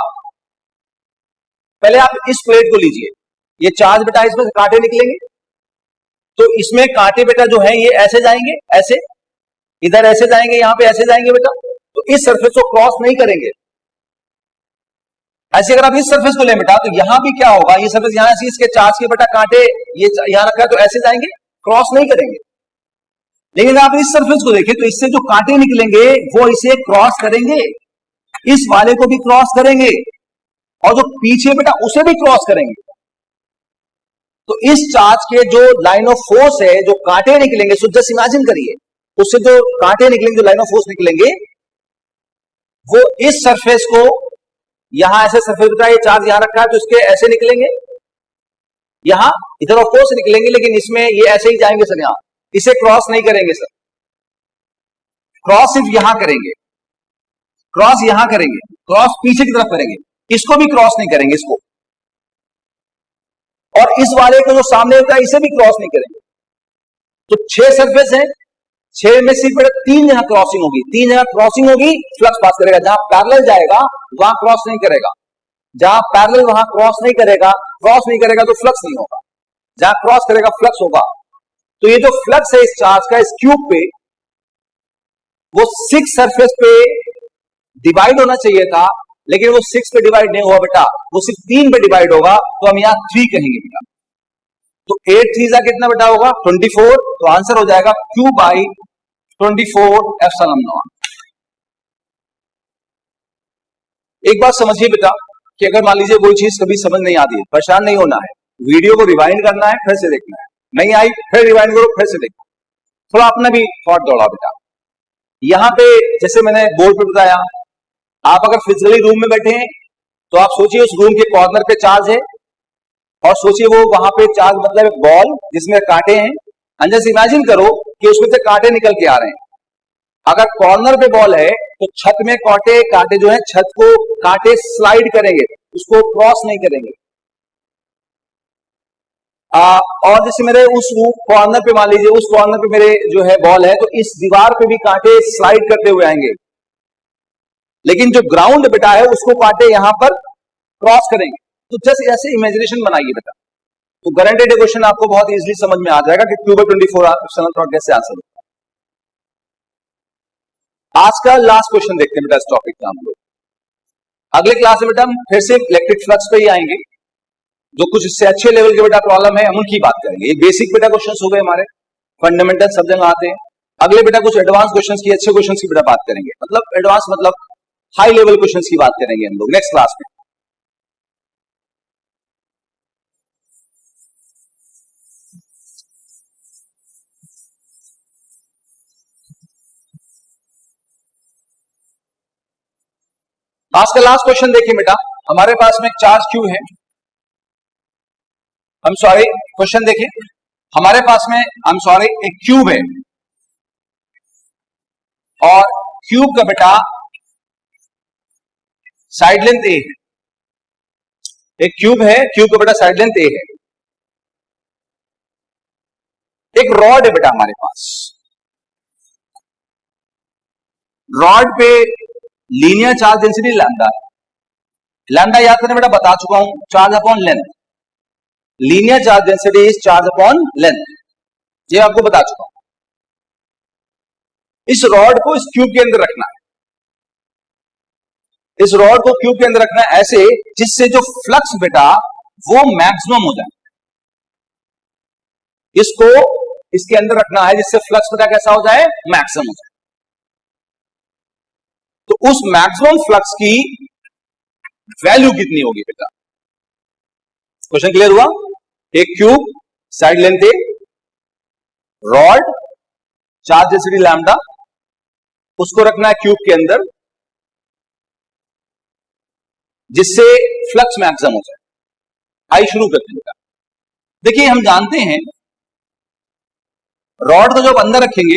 पहले आप इस प्लेट को लीजिए, ये चार्ज बेटा इसमें से कांटे निकलेंगे, तो इसमें कांटे बेटा जो है ये ऐसे जाएंगे, ऐसे इधर ऐसे जाएंगे, यहां पे ऐसे जाएंगे बेटा, तो इस सरफेस को क्रॉस नहीं करेंगे। ऐसे अगर आप इस सरफेस को ले बेटा तो यहां भी क्या होगा, ये सरफेस यहां से इसके चार्ज के बेटा कांटे ये यहां रखा है तो ऐसे जाएंगे, क्रॉस नहीं करेंगे। लेकिन आप इस सरफेस को देखें तो इससे जो कांटे निकलेंगे वो इसे क्रॉस करेंगे, इस वाले को भी क्रॉस करेंगे और जो पीछे बेटा उसे भी क्रॉस करेंगे। तो इस चार्ज के जो लाइन ऑफ फोर्स है, जो कांटे निकलेंगे, सो जस्ट इमेजिन करिए, उससे जो कांटे निकलेंगे, जो लाइन ऑफ फोर्स निकलेंगे, वो इस सरफेस को यहां ऐसे सरफेस बेटा ये चार्ज यहां रखा है तो इसके ऐसे निकलेंगे, यहां इधर ऑफ कोर्स निकलेंगे, लेकिन इसमें ये ऐसे ही जाएंगे सर, यहां इसे क्रॉस नहीं करेंगे सर, क्रॉस सिर्फ यहां करेंगे, क्रॉस यहां करेंगे, क्रॉस पीछे की तरफ करेंगे, इसको भी क्रॉस नहीं करेंगे, इसको, और इस वाले को जो सामने होता है इसे भी क्रॉस नहीं करेंगे। तो 6 सरफेस है, 6 में सिर्फ 3 जगह क्रॉसिंग होगी, 3 जगह क्रॉसिंग होगी, फ्लक्स पास करेगा। जहां पैरेलल जाएगा वहां क्रॉस नहीं करेगा, जहां पैरेलल वहां क्रॉस नहीं करेगा, क्रॉस नहीं करेगा तो फ्लक्स नहीं होगा, जहां क्रॉस करेगा फ्लक्स होगा। तो ये जो फ्लक्स है इस चार्ज का इस क्यूब पे, वो 6 सरफेस पे डिवाइड होना चाहिए था, लेकिन वो 6 पे डिवाइड नहीं हुआ बेटा, वो सिर्फ 3 पे डिवाइड होगा, तो हम यहां 3 कहेंगे बेटा। तो 8 3 कितना बेटा होगा 24, तो आंसर हो जाएगा Q बाई 24 एप्सिलॉन नॉट। एक बात समझिए बेटा कि अगर मान लीजिए कोई चीज कभी समझ नहीं आती है, परेशान नहीं होना है, वीडियो को रिवाइंड करना है, फिर से देखना है, नहीं आई फिर रिवाइंड करो, फिर से देखो, थोड़ा अपना भी थॉट दौड़ा बेटा। यहां पे जैसे मैंने बोर्ड पे बताया, आप अगर फिजिकली रूम में बैठे हैं तो आप सोचिए उस रूम के कॉर्नर पे चार्ज है, और सोचिए वो वहां पे चार्ज मतलब एक बॉल जिसमें कांटे हैं, एंड जस्ट इमेजिन करो कि उसमें से कांटे निकल के आ रहे हैं। अगर कॉर्नर पे बॉल है तो छत में कांटे जो है छत को कांटे स्लाइड करेंगे, उसको क्रॉस नहीं करेंगे। और जैसे मेरे उस कॉर्नर पे मान लीजिए उस कॉर्नर पे मेरे जो है बॉल है, तो इस दीवार पे भी कांटे स्लाइड करते हुए आएंगे, लेकिन जो ग्राउंड बेटा है उसको कांटे यहां पर क्रॉस करेंगे। तो जस्ट ऐसे इमेजिनेशन बनाइए बेटा, तो गारंटेड क्वेश्चन आपको बहुत इजीली समझ में आ जाएगा कि Q बाई 24 एप्सिलॉन नॉट कैसे आंसर होगा। आज का लास्ट क्वेश्चन देखते हैं बेटा इस टॉपिक का हम लोग। अगले क्लास में बेटा हम फिर से इलेक्ट्रिक फ्लक्स पे ही आएंगे, जो कुछ इससे अच्छे लेवल के बेटा प्रॉब्लम है हम उनकी बात करेंगे। ये बेसिक बेटा क्वेश्चन हो गए हमारे, फंडामेंटल सब जगह आते हैं। अगले बेटा कुछ एडवांस क्वेश्चन की, अच्छे क्वेश्चन की बेटा बात करेंगे, मतलब एडवांस मतलब हाई लेवल क्वेश्चन की बात करेंगे हम लोग नेक्स्ट क्लास में। आज का लास्ट क्वेश्चन देखिए बेटा, हमारे पास में चार्ज क्यू है, हम सॉरी क्वेश्चन देखिए, हमारे पास में हम सॉरी एक क्यूब है, और क्यूब का बेटा साइड लेंथ ए है, एक क्यूब है, क्यूब का बेटा साइड लेंथ ए है, एक रॉड है बेटा हमारे पास, रॉड पे लीनियर चार्ज डेंसिटी लैम्डा है, लैम्डा याद करने बेटा बता चुका हूं, charge upon length, linear charge density is charge upon length, ये आपको बता चुका हूं। इस रॉड को इस क्यूब के अंदर रखना है, इस रॉड को क्यूब के अंदर रखना है ऐसे जिससे जो फ्लक्स बेटा वो मैक्सिमम हो जाए, इसको इसके अंदर रखना है जिससे फ्लक्स बेटा कैसा हो जाए, मैक्सिमम हो जाए। तो उस मैक्सिमम फ्लक्स की वैल्यू कितनी होगी बेटा, क्वेश्चन क्लियर हुआ? एक क्यूब साइड लेंथ ए, रॉड चार्ज डेंसिटी लैम्डा, उसको रखना है क्यूब के अंदर जिससे फ्लक्स मैक्सिमम हो जाए। आइए शुरू करते हैं। देखिए हम जानते हैं रॉड को जब अंदर रखेंगे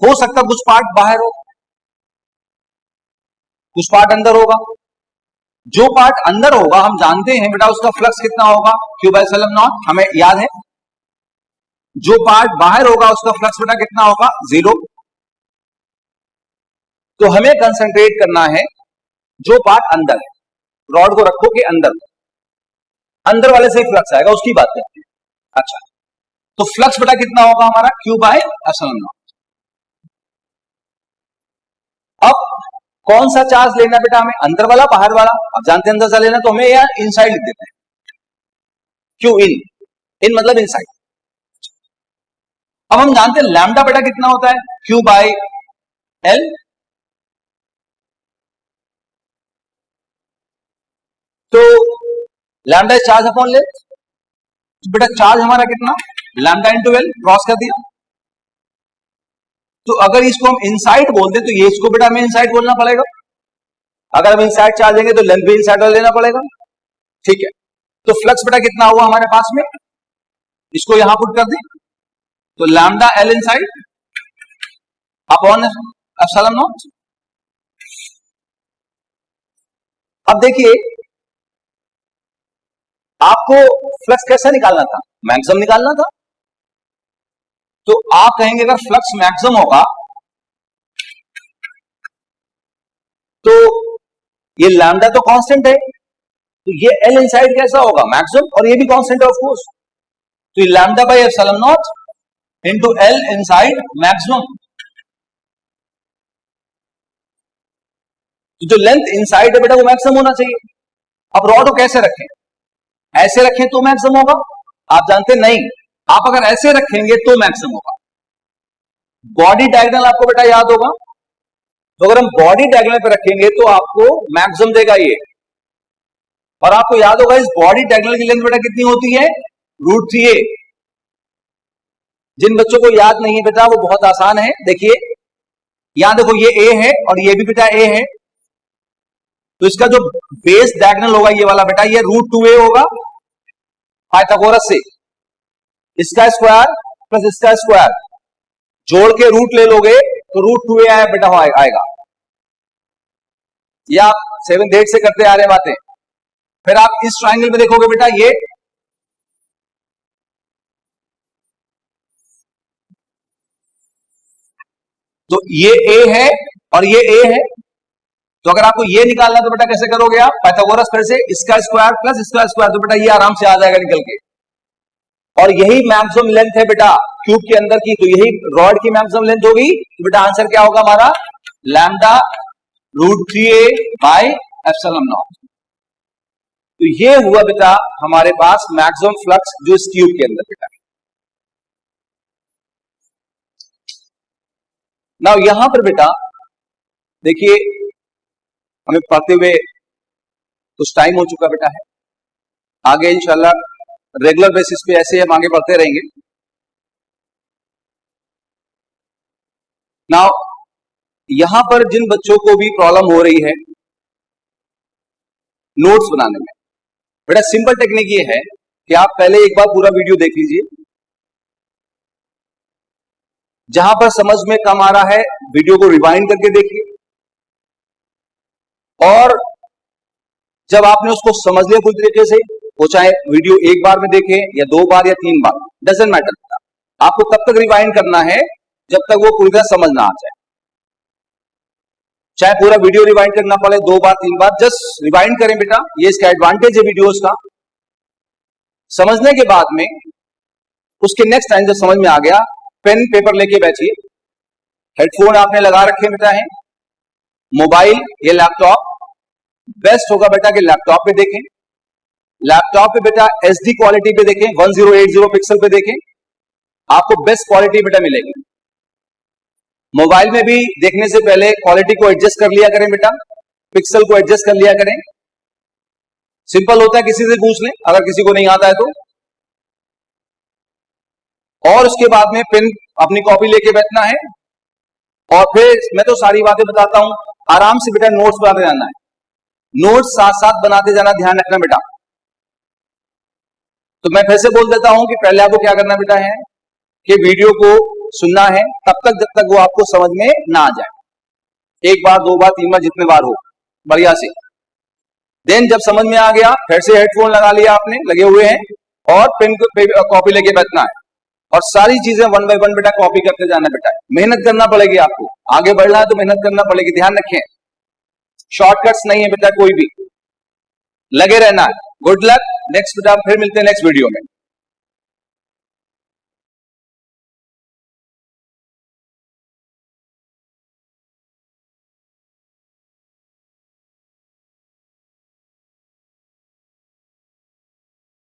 हो सकता कुछ पार्ट बाहर हो, कुछ पार्ट अंदर होगा, जो पार्ट अंदर होगा हम जानते हैं बेटा उसका फ्लक्स कितना होगा, Q बाई एप्सिलॉन नॉट, हमें याद है। जो पार्ट बाहर होगा उसका फ्लक्स बेटा कितना होगा, 0। तो हमें कंसंट्रेट करना है जो पार्ट अंदर है, रॉड को रखो के अंदर, अंदर वाले से ही फ्लक्स आएगा, उसकी बात करते हैं। अच्छा, तो फ्लक्स बेटा कितना होगा हमारा, Q बाय एप्सिलॉन नॉट। अब कौन सा चार्ज लेना बेटा हमें, अंदर वाला बाहर वाला? अब जानते हैं अंदर से लेना, तो हमें यार इनसाइड लिख देते हैं, Q इन, इन मतलब इनसाइड। अब हम जानते हैं लैम्डा बेटा कितना होता है, Q बाय L। तो लैम्डा चार्ज अपॉन लेंथ, बेटा चार्ज हमारा कितना, लैम्डा इंटू एल, क्रॉस कर दिया। तो अगर इसको हम इनसाइड बोलते हैं तो ये इसको बेटा हमें इनसाइड बोलना पड़ेगा। अगर हम इनसाइड चार्ज लेंगे तो लेंथ भी इनसाइड वाला लेना पड़ेगा, ठीक है। तो फ्लक्स बेटा कितना हुआ हमारे पास में, इसको यहां पुट कर दें, तो lambda L inside upon epsilon not. अब देखिए आपको फ्लक्स कैसा निकालना था, मैक्सिमम निकालना था। तो आप कहेंगे अगर फ्लक्स मैक्सिमम होगा तो ये लैम्डा तो कांस्टेंट है, तो ये एल इनसाइड कैसा होगा, मैक्सिमम, और ये भी कांस्टेंट है ऑफ कोर्स। तो ये lambda by epsilon not into L inside maximum. तो जो लेंथ इनसाइड है बेटा वो मैक्सिमम होना चाहिए। अब रॉड को कैसे रखें, ऐसे रखें तो मैक्सिमम होगा, आप जानते नहीं, आप अगर ऐसे रखेंगे तो मैक्सिमम होगा। बॉडी डायगोनल आपको बेटा याद होगा, तो अगर हम बॉडी डायगोनल पे रखेंगे तो आपको मैक्सिमम देगा ये। और आपको याद होगा इस बॉडी डायगोनल की लेंथ बेटा कितनी होती है, √3a। जिन बच्चों को याद नहीं है बेटा वो बहुत आसान है, देखिए यहां देखो ये a है और ये भी बेटा a है, तो इसका जो बेस डायगोनल होगा ये वाला बेटा, ये √2a होगा पाइथागोरस से। इसका स्क्वायर प्लस इसका स्क्वायर जोड़ के रूट ले लोगे तो √2a आया बेटा आएगा। ये आप 7th 8th से करते आ रहे बातें। फिर आप इस ट्राइंगल में देखोगे बेटा ये तो ये a है और ये a है, तो अगर आपको ये निकालना तो बेटा कैसे करोगे आप, पाइथागोरस फिर से, इसका स्क्वायर प्लस इसका स्क्वायर, तो बेटा ये आराम से आ जाएगा निकल के। और यही मैक्सिमम लेंथ है बेटा क्यूब के अंदर की, तो यही रॉड की मैक्सिमम लेंथ होगी, तो बेटा आंसर क्या होगा हमारा, lambda √3a by epsilon not. तो ये हुआ बेटा हमारे पास मैक्सिमम फ्लक्स जो इस ट्यूब के अंदर बेटा। ना यहां पर बेटा देखिए हमें पढ़ते हुए कुछ टाइम हो चुका बेटा है, आगे इंशाल्लाह रेगुलर बेसिस पे ऐसे हम आगे बढ़ते रहेंगे। नाउ यहां पर जिन बच्चों को भी प्रॉब्लम हो रही है नोट्स बनाने में, बेटा सिंपल टेक्निक ये है कि आप पहले एक बार पूरा वीडियो देख लीजिए, जहां पर समझ में कम आ रहा है वीडियो को रिवाइंड करके देखिए, और जब आपने उसको समझ लिया पूरी तरीके से, वो चाहे वीडियो एक बार में देखें या 2 बार या 3 बार, डजंट मैटर, आपको कब तक रिवाइंड करना है जब तक वो पूरी तरह समझ ना आ जाए। चाहे पूरा वीडियो रिवाइंड करना पड़े 2 बार 3 बार, जस्ट रिवाइंड करें बेटा, ये इसका एडवांटेज है वीडियोस का। समझने के बाद में उसके नेक्स्ट टाइम जब समझ में आ गया, पेन पेपर लेके बैठिए, हेडफोन आपने लगा रखे बेटा है, मोबाइल या लैपटॉप, बेस्ट होगा बेटा कि लैपटॉप पे देखें। लैपटॉप पे बेटा एचडी क्वालिटी पे देखें, 1080 पिक्सल पे देखें, आपको बेस्ट क्वालिटी बेटा मिलेगी। मोबाइल में भी देखने से पहले क्वालिटी को एडजस्ट कर लिया करें बेटा, पिक्सल को एडजस्ट कर लिया करें। सिंपल होता है, किसी से पूछ लें अगर किसी को नहीं आता है तो। और उसके बाद में पेन अपनी कॉपी लेके बैठना है, और फिर मैं तो सारी बातें बताता हूं, आराम से बेटा नोट्स बनाते जाना है, नोट्स साथ साथ बनाते जाना, ध्यान रखना बेटा। तो मैं फिर से बोल देता हूं कि पहले आपको क्या करना बेटा है कि वीडियो को सुनना है तब तक जब तक वो आपको समझ में ना आ जाए, 1 बार 2 बार 3 बार जितने बार हो बढ़िया से। देन जब समझ में आ गया फिर से हेडफोन लगा लिया आपने, लगे हुए हैं, और पेन कॉपी लेके बैठना है, और सारी चीजें 1 बाय 1 बेटा कॉपी करते जाना बेटा। मेहनत करना पड़ेगी आपको, आगे बढ़ना है तो मेहनत करना पड़ेगी, ध्यान रखें, शॉर्टकट्स नहीं है बेटा कोई भी, लगे रहना है। Good luck. नेक्स्ट बेटा फिर मिलते हैं नेक्स्ट वीडियो में।